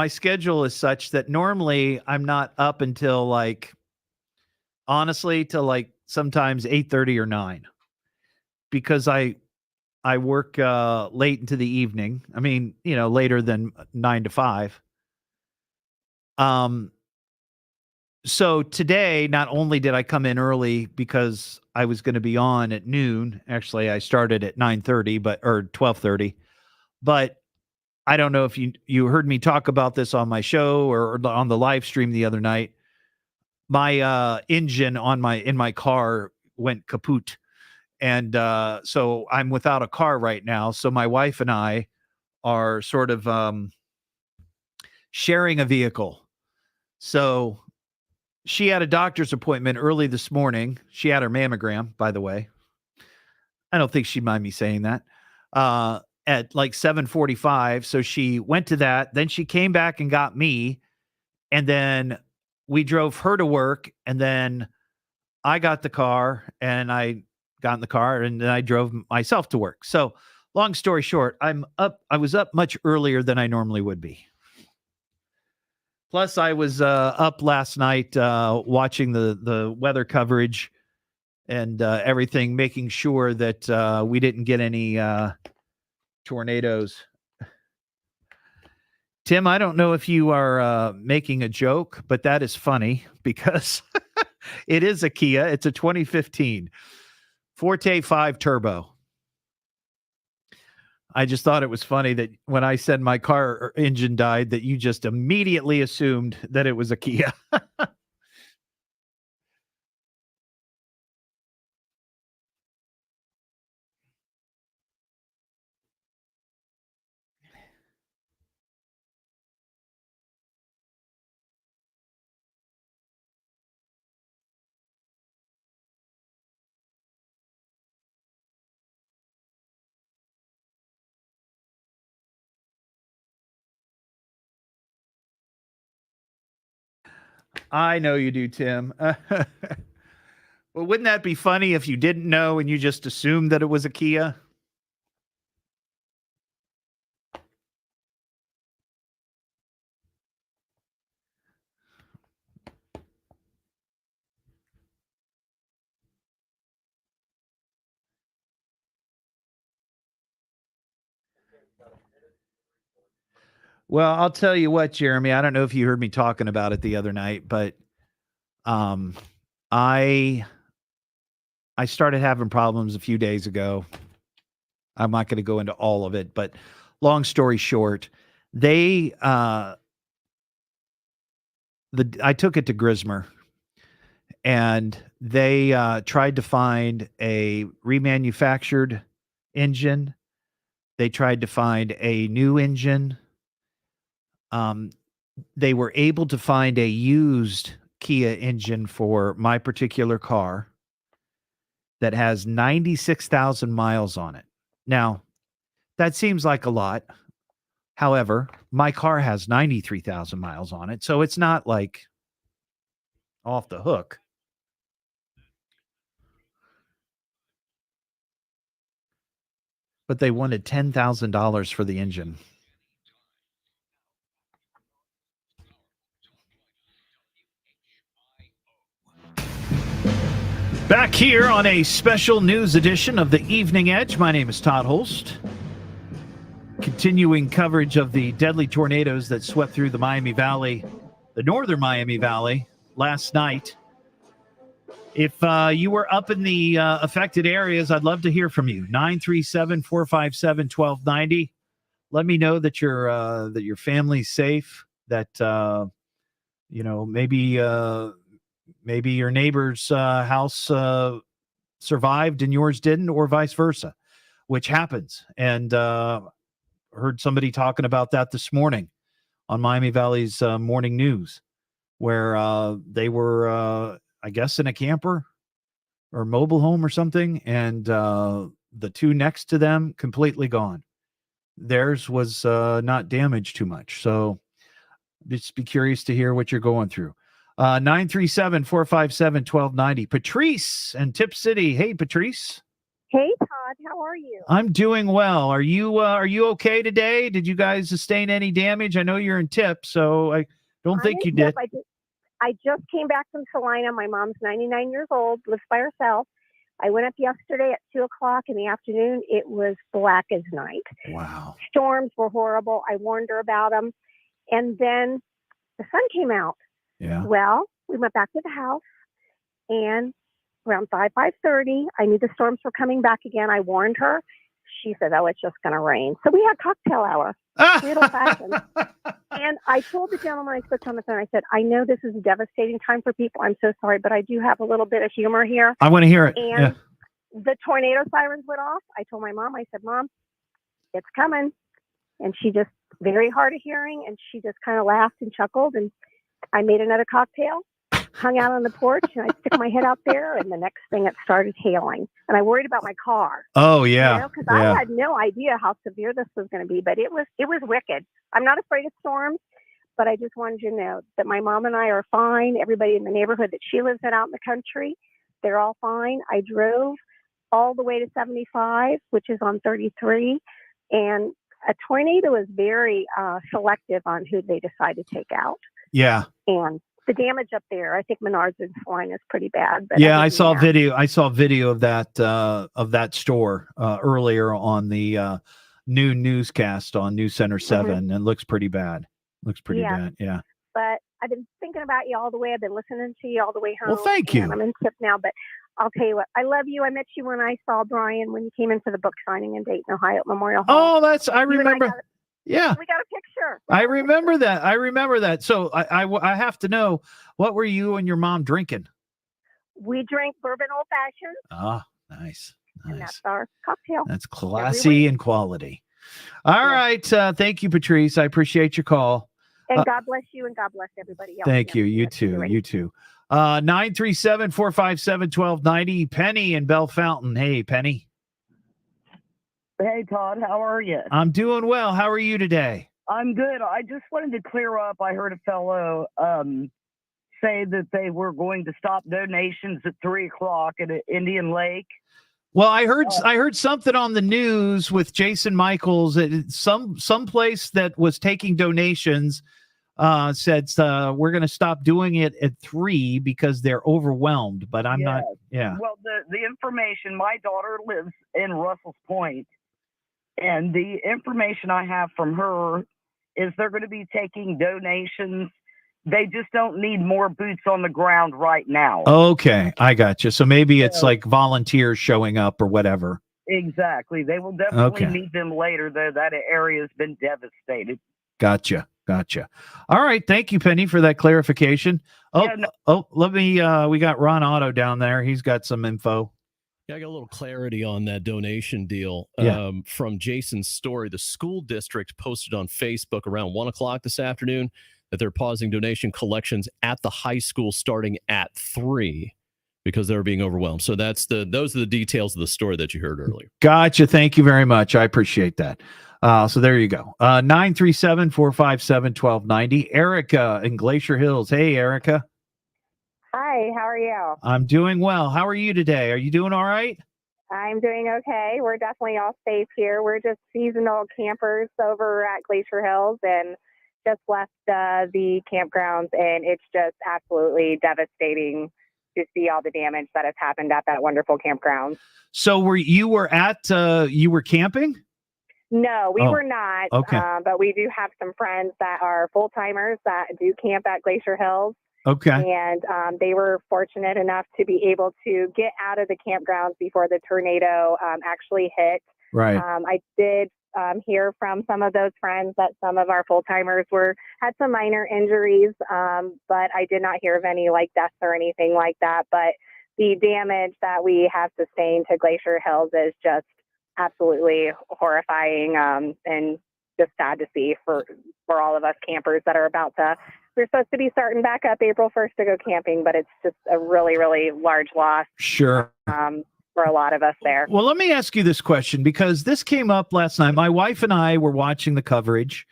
schedule is such that normally I'm not up until honestly till sometimes 8:30 or 9, because I work late into the evening. I mean, later than 9 to 5. So today, not only did I come in early because I was going to be on at noon. Actually, I started at 9:30, or 12:30. But I don't know if you heard me talk about this on my show or on the live stream the other night. My engine in my car went kaput. And so I'm without a car right now. So my wife and I are sort of sharing a vehicle. So she had a doctor's appointment early this morning. She had her mammogram, by the way. I don't think she'd mind me saying that. At like 7:45. So she went to that. Then she came back and got me. And then we drove her to work. And then I got the car and I got in the car and then I drove myself to work. So long story short, I was up much earlier than I normally would be. Plus I was up last night watching the weather coverage and everything, making sure that we didn't get any tornadoes. Tim, I don't know if you are making a joke, but that is funny because it is a Kia. It's a 2015 Forte 5 Turbo. I just thought it was funny that when I said my car engine died, that you just immediately assumed that it was a Kia. I know you do, Tim. Well, wouldn't that be funny if you didn't know and you just assumed that it was a Kia? Well, I'll tell you what, Jeremy. I don't know if you heard me talking about it the other night, but I started having problems a few days ago. I'm not going to go into all of it, but long story short, I took it to Grismer, and they tried to find a remanufactured engine. They tried to find a new engine. They were able to find a used Kia engine for my particular car that has 96,000 miles on it. Now, that seems like a lot. However, my car has 93,000 miles on it, so it's not like off the hook. But they wanted $10,000 for the engine. Back here on a special news edition of the Evening Edge. My name is Todd Hollst. Continuing coverage of the deadly tornadoes that swept through the Miami Valley, the northern Miami Valley, last night. If you were up in the affected areas, I'd love to hear from you. 937-457-1290. Let me know that your family's safe, that maybe your neighbor's house survived and yours didn't, or vice versa, which happens. And heard somebody talking about that this morning on Miami Valley's morning news, where they were, I guess, in a camper or mobile home or something, and the two next to them completely gone. Theirs was not damaged too much. So just be curious to hear what you're going through. 937-457-1290. Patrice in Tip City. Hey, Patrice. Hey, Todd. How are you? I'm doing well. Are you okay today? Did you guys sustain any damage? I know you're in Tip, so I don't think you did. I just came back from Salina. My mom's 99 years old, lives by herself. I went up yesterday at 2 o'clock in the afternoon. It was black as night. Wow. Storms were horrible. I warned her about them. And then the sun came out. Yeah. Well, we went back to the house, and around 5:30, I knew the storms were coming back again. I warned her. She said, "Oh, it's just going to rain." So we had cocktail hour, real fashioned. And I told the gentleman I spoke to on the phone, I said, "I know this is a devastating time for people. I'm so sorry, but I do have a little bit of humor here." I want to hear it. And the tornado sirens went off. I told my mom, I said, "Mom, it's coming." And she just, very hard of hearing, and she just kind of laughed and chuckled. And I made another cocktail, hung out on the porch, and I stuck my head out there, and the next thing it started hailing. And I worried about my car. Oh, yeah. Because I had no idea how severe this was going to be, but it was wicked. I'm not afraid of storms, but I just wanted you to know that my mom and I are fine. Everybody in the neighborhood that she lives in out in the country, they're all fine. I drove all the way to 75, which is on 33, and a tornado is very selective on who they decide to take out. Yeah. And the damage up there, I think Menards and Swine is pretty bad. But yeah, I saw video of that store earlier on the noon newscast on News Center 7, and looks pretty bad. Looks pretty bad. Yeah. But I've been thinking about you all the way. I've been listening to you all the way home. Well, thank you. I'm in Tip now, but I'll tell you what. I love you. I met you when I saw Brian when you came in for the book signing in Dayton, Ohio at Memorial Hall. Oh, I remember. Yeah. We got a picture. I remember that. So I have to know, what were you and your mom drinking? We drank bourbon old fashioned. Ah, nice. And that's our cocktail. That's classy and quality. All right. Thank you, Patrice. I appreciate your call. And God bless you, and God bless everybody else. Thank you. You too. You too. 937-457-1290. Penny in Bell Fountain. Hey, Penny. Hey, Todd, how are you? I'm doing well. How are you today? I'm good. I just wanted to clear up. I heard a fellow say that they were going to stop donations at 3:00 at Indian Lake? Well, I heard something on the news with Jason Michaels. Some place that was taking donations said we're going to stop doing it at 3 because they're overwhelmed. But I'm not. Yeah. Well, the information. My daughter lives in Russell's Point, and the information I have from her is they're going to be taking donations. They just don't need more boots on the ground right now. Okay, I got you. So maybe it's like volunteers showing up or whatever. Exactly. They will definitely need them later. That area has been devastated. Gotcha. All right. Thank you, Penny, for that clarification. Let me, we got Ron Otto down there. He's got some info. Yeah, I got a little clarity on that donation deal from Jason's story. The school district posted on Facebook around 1:00 this afternoon that they're pausing donation collections at the high school starting at 3 because they're being overwhelmed. So those are the details of the story that you heard earlier. Gotcha. Thank you very much. I appreciate that. So there you go. 937-457-1290. Erica in Glacier Hills. Hey, Erica. Hi, how are you? I'm doing well. How are you today? Are you doing all right? I'm doing okay. We're definitely all safe here. We're just seasonal campers over at Glacier Hills and just left the campgrounds, and it's just absolutely devastating to see all the damage that has happened at that wonderful campground. So you were camping? No, we were not. Okay. But we do have some friends that are full-timers that do camp at Glacier Hills. Okay. And they were fortunate enough to be able to get out of the campgrounds before the tornado actually hit. Right. I did hear from some of those friends that some of our full-timers had some minor injuries, but I did not hear of any deaths or anything like that. But the damage that we have sustained to Glacier Hills is just absolutely horrifying and just sad to see for all of us campers that are we're supposed to be starting back up April 1st to go camping, but it's just a really, really large loss. Sure. For a lot of us there. Well, let me ask you this question because this came up last night. My wife and I were watching the coverage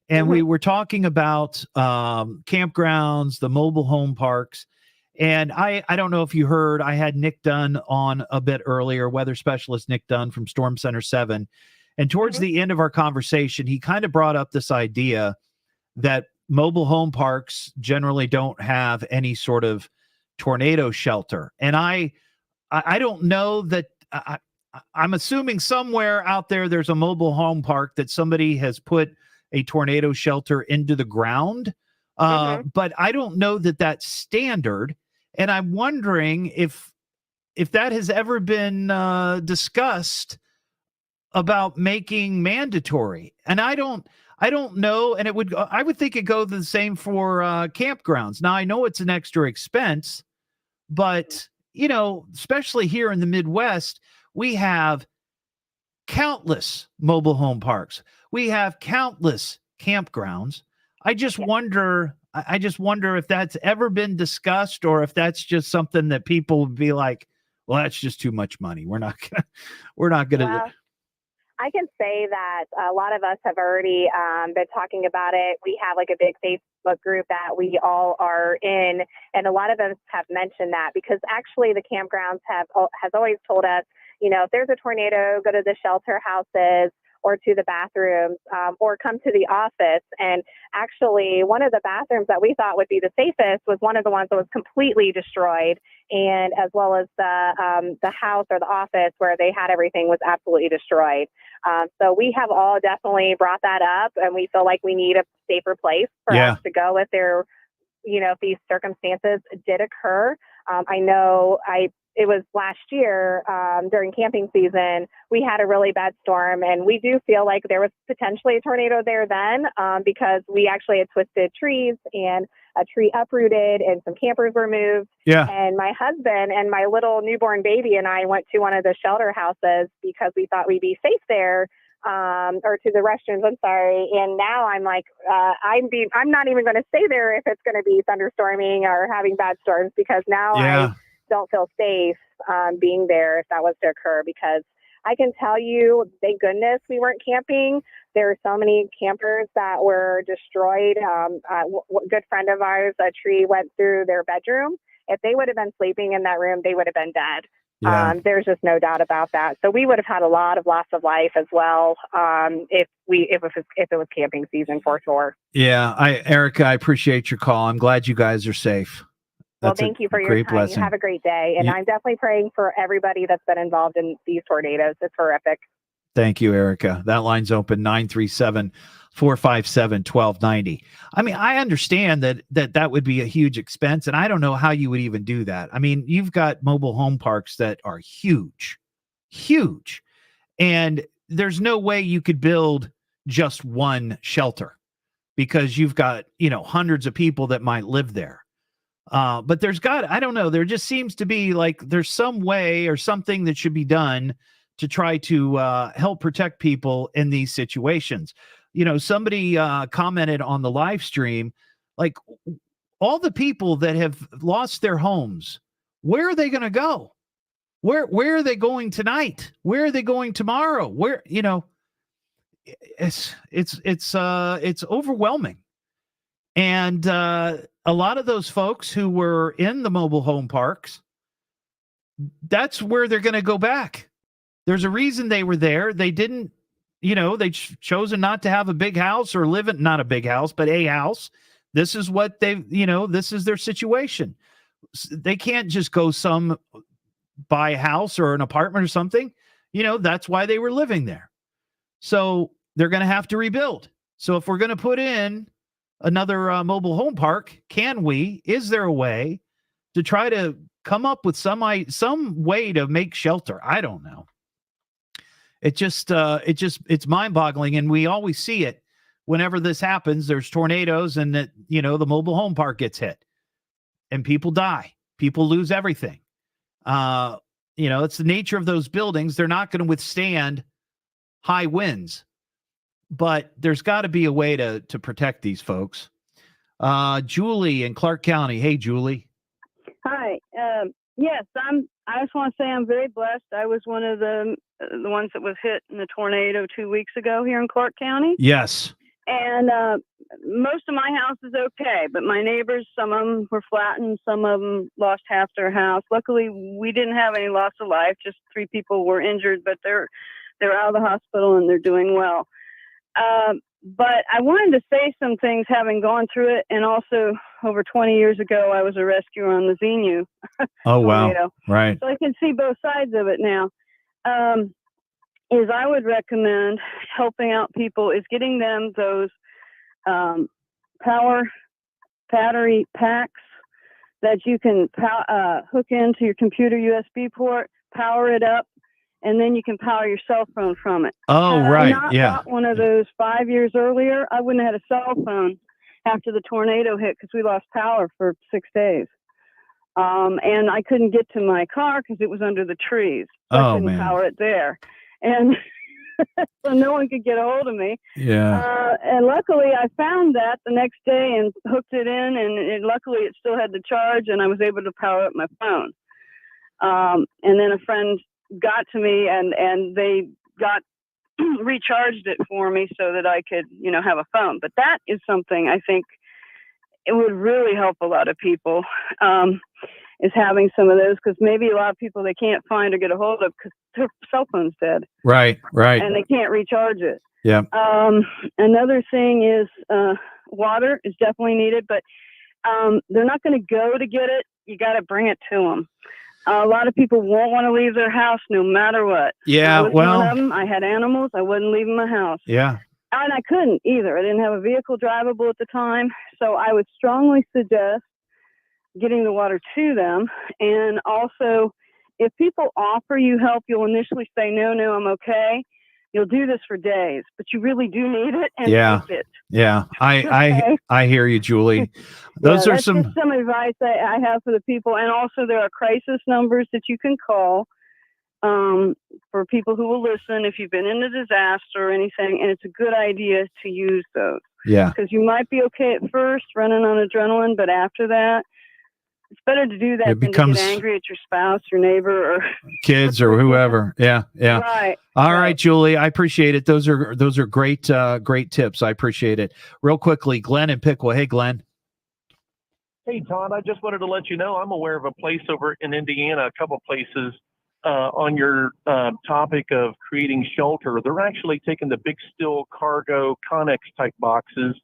and we were talking about campgrounds, the mobile home parks. And I don't know if you heard, I had Nick Dunn on a bit earlier, weather specialist Nick Dunn from Storm Center 7. And towards the end of our conversation, he kind of brought up this idea that mobile home parks generally don't have any sort of tornado shelter. And I don't know that I'm assuming somewhere out there's a mobile home park that somebody has put a tornado shelter into the ground. But I don't know that that's standard. And I'm wondering if that has ever been discussed about making mandatory. And I don't know. And I would think it'd go the same for campgrounds. Now I know it's an extra expense, but especially here in the Midwest, we have countless mobile home parks. We have countless campgrounds. I just wonder if that's ever been discussed or if that's just something that people would be like, well, that's just too much money. We're not gonna. Well, I can say that a lot of us have already been talking about it. We have a big Facebook group that we all are in, and a lot of us have mentioned that because actually the campgrounds has always told us, if there's a tornado, go to the shelter houses or to the bathrooms or come to the office. And actually one of the bathrooms that we thought would be the safest was one of the ones that was completely destroyed, and as well as the house or the office where they had everything was absolutely destroyed. So we have all definitely brought that up, and we feel like we need a safer place for us to go if if these circumstances did occur. I know it was last year during camping season, we had a really bad storm, and we do feel like there was potentially a tornado there then because we actually had twisted trees and a tree uprooted and some campers were moved. Yeah. And my husband and my little newborn baby and I went to one of the shelter houses because we thought we'd be safe there. Or to the restrooms, I'm sorry. And now I'm like, I'm not even going to stay there if it's going to be thunderstorming or having bad storms because now I don't feel safe being there if that was to occur because I can tell you, thank goodness we weren't camping. There are so many campers that were destroyed. A good friend of ours, a tree went through their bedroom. If they would have been sleeping in that room, they would have been dead. Yeah. There's just no doubt about that. So we would have had a lot of loss of life as well if it was camping season for sure. Yeah, Erica, I appreciate your call. I'm glad you guys are safe. Well, That's thank you for your great time. blessing. You have a great day. And I'm definitely praying for everybody that's been involved in these tornadoes. It's horrific. Thank you, Erica. That line's open, 937-457-1290. I mean, I understand that would be a huge expense, and I don't know how you would even do that. I mean, you've got mobile home parks that are huge, and there's no way you could build just one shelter because you've got, hundreds of people that might live there. But I don't know, there just seems to be like there's some way or something that should be done to try to help protect people in these situations. Somebody commented on the live stream, like all the people that have lost their homes, where are they going to go? Where are they going tonight? Where are they going tomorrow? It's overwhelming. And a lot of those folks who were in the mobile home parks, that's where they're going to go back. There's a reason they were there. They didn't, they chosen not to have a big house or live in, not a big house, but a house. This is what this is their situation. They can't just go buy a house or an apartment or something. That's why they were living there. So they're going to have to rebuild. So if we're going to put in another mobile home park, is there a way to try to come up with some way to make shelter? I don't know. It's mind-boggling, and we always see it whenever this happens. There's tornadoes, and that the mobile home park gets hit, and people die. People lose everything. It's the nature of those buildings. They're not going to withstand high winds, but there's got to be a way to protect these folks. Julie in Clark County. Hey, Julie. Hi. Yes, I just want to say I'm very blessed. I was one of the ones that was hit in the tornado 2 weeks ago here in Clark County. Yes. And most of my house is okay, but my neighbors, some of them were flattened, some of them lost half their house. Luckily, we didn't have any loss of life. Just 3 people were injured, but they're out of the hospital and they're doing well. But I wanted to say some things having gone through it, and also over 20 years ago, I was a rescuer on the Xenu. Oh, wow. tornado. Right. So I can see both sides of it now. Is I would recommend helping out people is getting them those power battery packs that you can hook into your computer USB port, power it up, and then you can power your cell phone from it. Oh, right. Had I not Yeah. bought one of those 5 years earlier, I wouldn't have had a cell phone after the tornado hit because we lost power for 6 days. And I couldn't get to my car because it was under the trees. So I couldn't power it there. And so no one could get a hold of me. Yeah. And luckily I found that the next day and hooked it in, and luckily it still had the charge, and I was able to power up my phone. And then a friend got to me and they got recharged it for me so that I could, have a phone. But that is something I think it would really help a lot of people, is having some of those, because maybe a lot of people they can't find or get a hold of because their cell phone's dead. Right. And they can't recharge it. Yeah. Another thing is water is definitely needed, but they're not going to go to get it. You got to bring it to them. A lot of people won't want to leave their house no matter what. Yeah, I was well- one of them. I had animals. I wasn't leaving my house. Yeah. And I couldn't either. I didn't have a vehicle drivable at the time. So I would strongly suggest getting the water to them. And also, if people offer you help, you'll initially say, no, I'm okay. You'll do this for days, but you really do need it and Yeah. take it. Yeah. Okay. I hear you, Julie. Those are that's some. just some advice I have for the people. And also, there are crisis numbers that you can call for people who will listen if you've been in a disaster or anything. And it's a good idea to use those. Yeah. Because you might be okay at first running on adrenaline, but after that, It's better to do that It than to becomes get angry at your spouse, your neighbor, or kids or whoever. Yeah. Right. All right, Julie, I appreciate it. Those are great great tips. I appreciate it. Real quickly, Glenn and Pickwa. Hey, Glenn. Hey, Todd, I just wanted to let you know I'm aware of a place over in Indiana, a couple places on your topic of creating shelter. They're actually taking the big steel cargo Connex type boxes,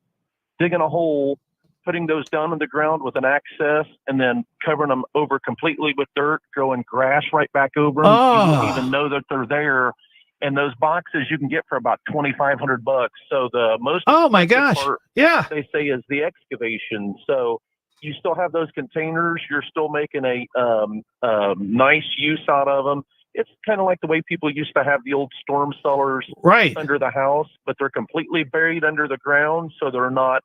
digging a hole, putting those down in the ground with an access, and then covering them over completely with dirt, growing grass right back over them. You won't even know that they're there. And those boxes you can get for about $2,500. So the most my gosh, part, yeah, they say is the excavation. So you still have those containers. You're still making a nice use out of them. It's kind of like the way people used to have the old storm cellars right under the house, but they're completely buried under the ground. So they're not,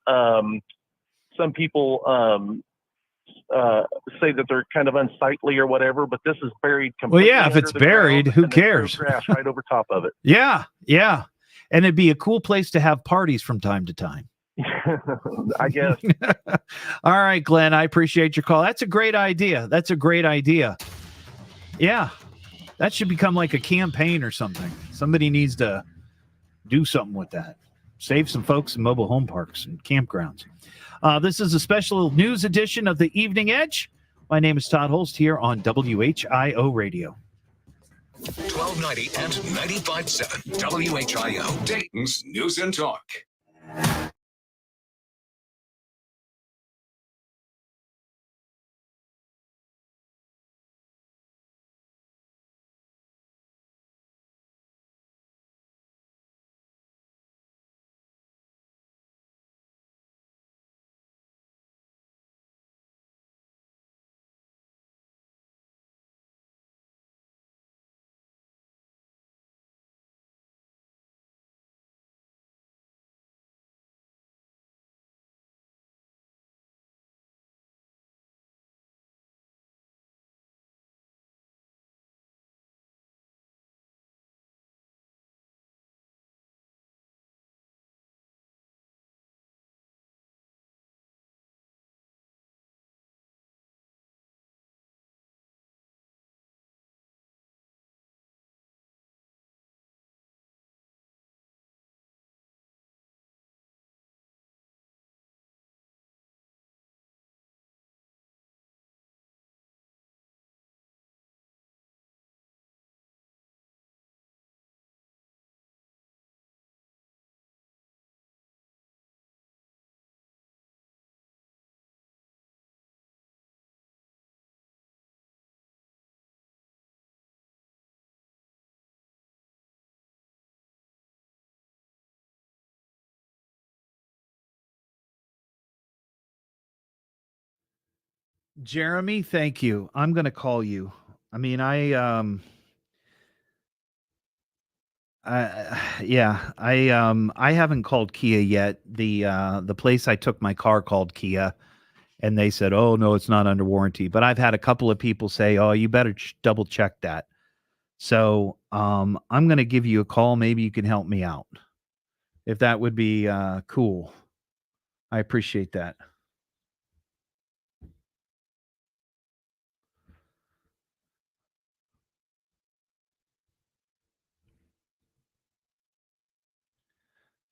some people say that they're kind of unsightly or whatever, but this is buried completely. Well, yeah, if it's buried, who cares? Grass right over top of it. Yeah. And it'd be a cool place to have parties from time to time. I guess. All right, Glenn, I appreciate your call. That's a great idea. Yeah. That should become like a campaign or something. Somebody needs to do something with that. Save some folks in mobile home parks and campgrounds. This is a special news edition of the Evening Edge. My name is Todd Hollst here on WHIO Radio. 1290 and 95.7 WHIO, Dayton's News and Talk. Jeremy, thank you. I'm going to call you. I mean, I haven't called Kia yet. The place I took my car called Kia, and they said, "Oh no, it's not under warranty." But I've had a couple of people say, "Oh, you better double check that." So I'm going to give you a call. Maybe you can help me out, if that would be cool. I appreciate that.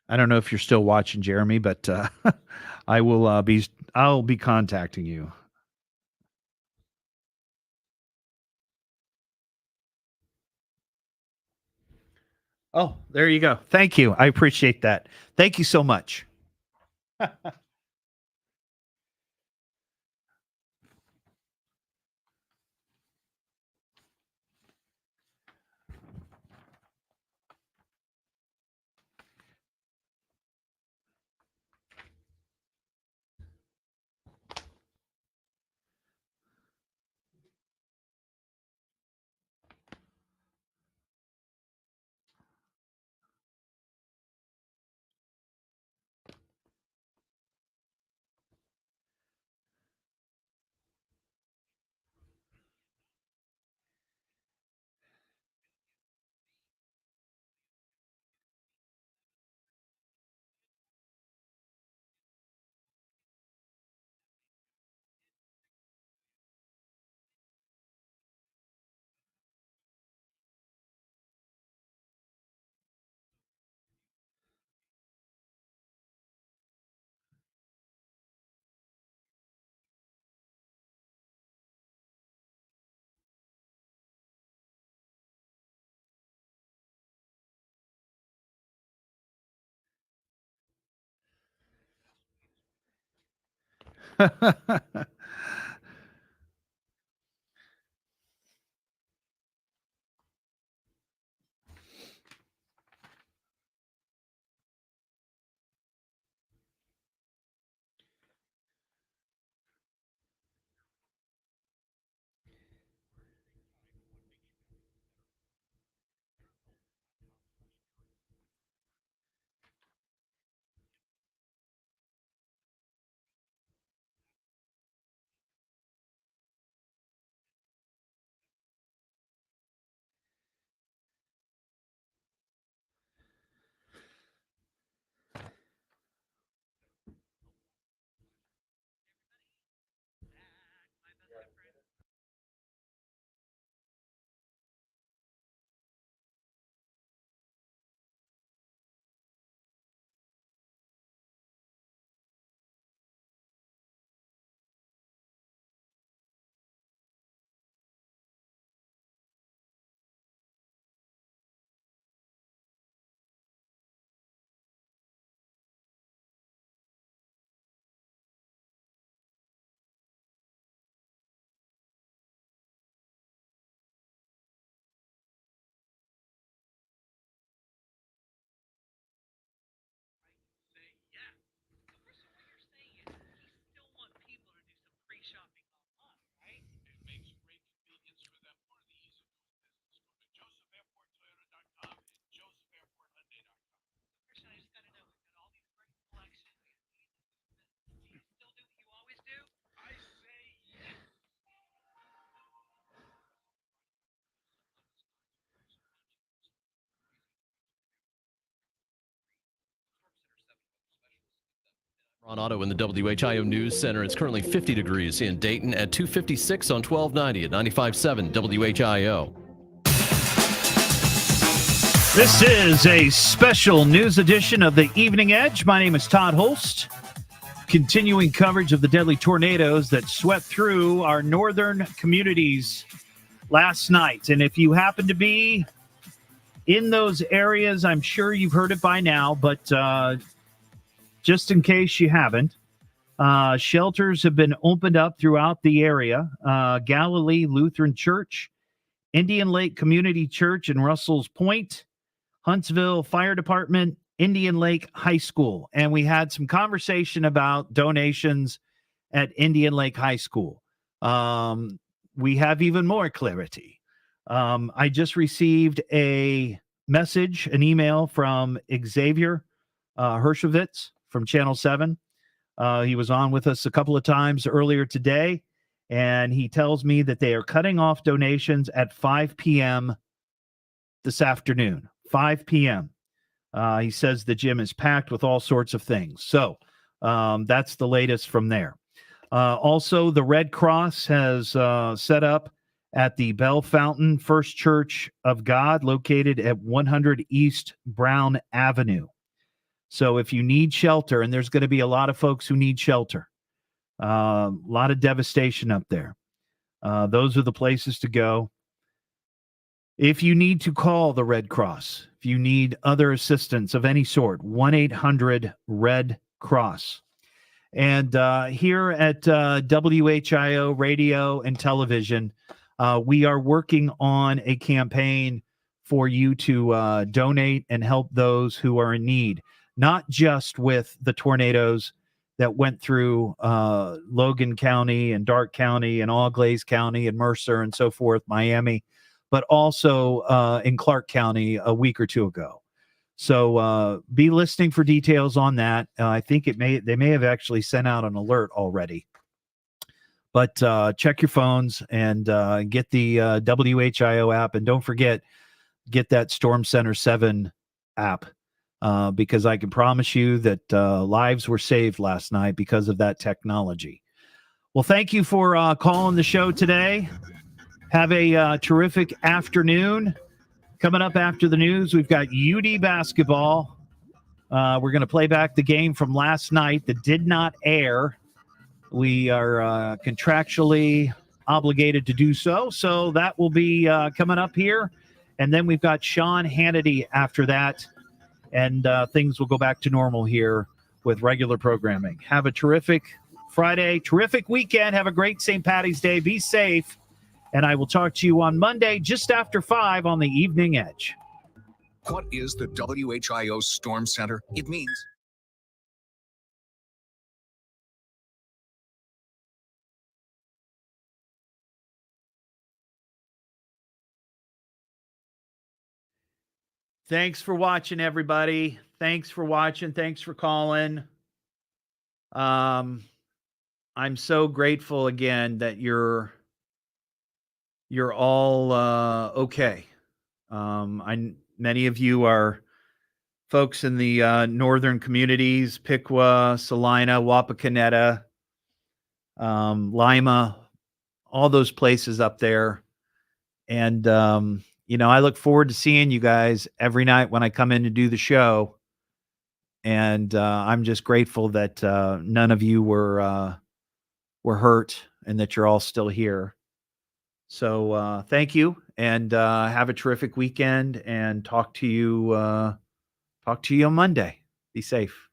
I don't know if you're still watching, Jeremy, but I'll be contacting you. Oh, there you go. Thank you. I appreciate that. Thank you so much. Ron Otto in the WHIO News Center. It's currently 50 degrees in Dayton at 2:56 on 1290 at 95.7 WHIO. This is a special news edition of the Evening Edge. My name is Todd Hollst. Continuing coverage of the deadly tornadoes that swept through our northern communities last night. And if you happen to be in those areas, I'm sure you've heard it by now, but just in case you haven't, shelters have been opened up throughout the area. Galilee Lutheran Church, Indian Lake Community Church in Russell's Point, Huntsville Fire Department, Indian Lake High School. And we had some conversation about donations at Indian Lake High School. We have even more clarity. I just received a message, an email from Xavier Hershowitz from Channel 7. He was on with us a couple of times earlier today, and he tells me that they are cutting off donations at 5 p.m. this afternoon. 5 p.m. He says the gym is packed with all sorts of things. So that's the latest from there. Also, the Red Cross has set up at the Bell Fountain First Church of God, located at 100 East Brown Avenue. So if you need shelter, and there's going to be a lot of folks who need shelter, a lot of devastation up there. Those are the places to go. If you need to call the Red Cross, if you need other assistance of any sort, 1-800-RED-CROSS. And here at WHIO Radio and Television, we are working on a campaign for you to donate and help those who are in need, not just with the tornadoes that went through Logan County and Darke County and Auglaize County and Mercer and so forth, Miami, but also in Clark County a week or two ago. So be listening for details on that. I think they may have actually sent out an alert already. But check your phones and get the WHIO app. And don't forget, get that Storm Center 7 app because I can promise you that lives were saved last night because of that technology. Well, thank you for calling the show today. Have a terrific afternoon. Coming up after the news, we've got UD basketball. We're going to play back the game from last night that did not air. We are contractually obligated to do so. So that will be coming up here. And then we've got Sean Hannity after that. And things will go back to normal here with regular programming. Have a terrific Friday. Terrific weekend. Have a great St. Patty's Day. Be safe. And I will talk to you on Monday just after 5 on the Evening Edge. What is the WHIO Storm Center? It means Thanks for watching, everybody. Thanks for watching. Thanks for calling. I'm so grateful again that you're all okay. Many of you are folks in the northern communities, Piqua, Salina, Wapakoneta, Lima, all those places up there. And, I look forward to seeing you guys every night when I come in to do the show. And I'm just grateful that none of you were hurt and that you're all still here. So thank you, and have a terrific weekend, and talk to you on Monday. Be safe.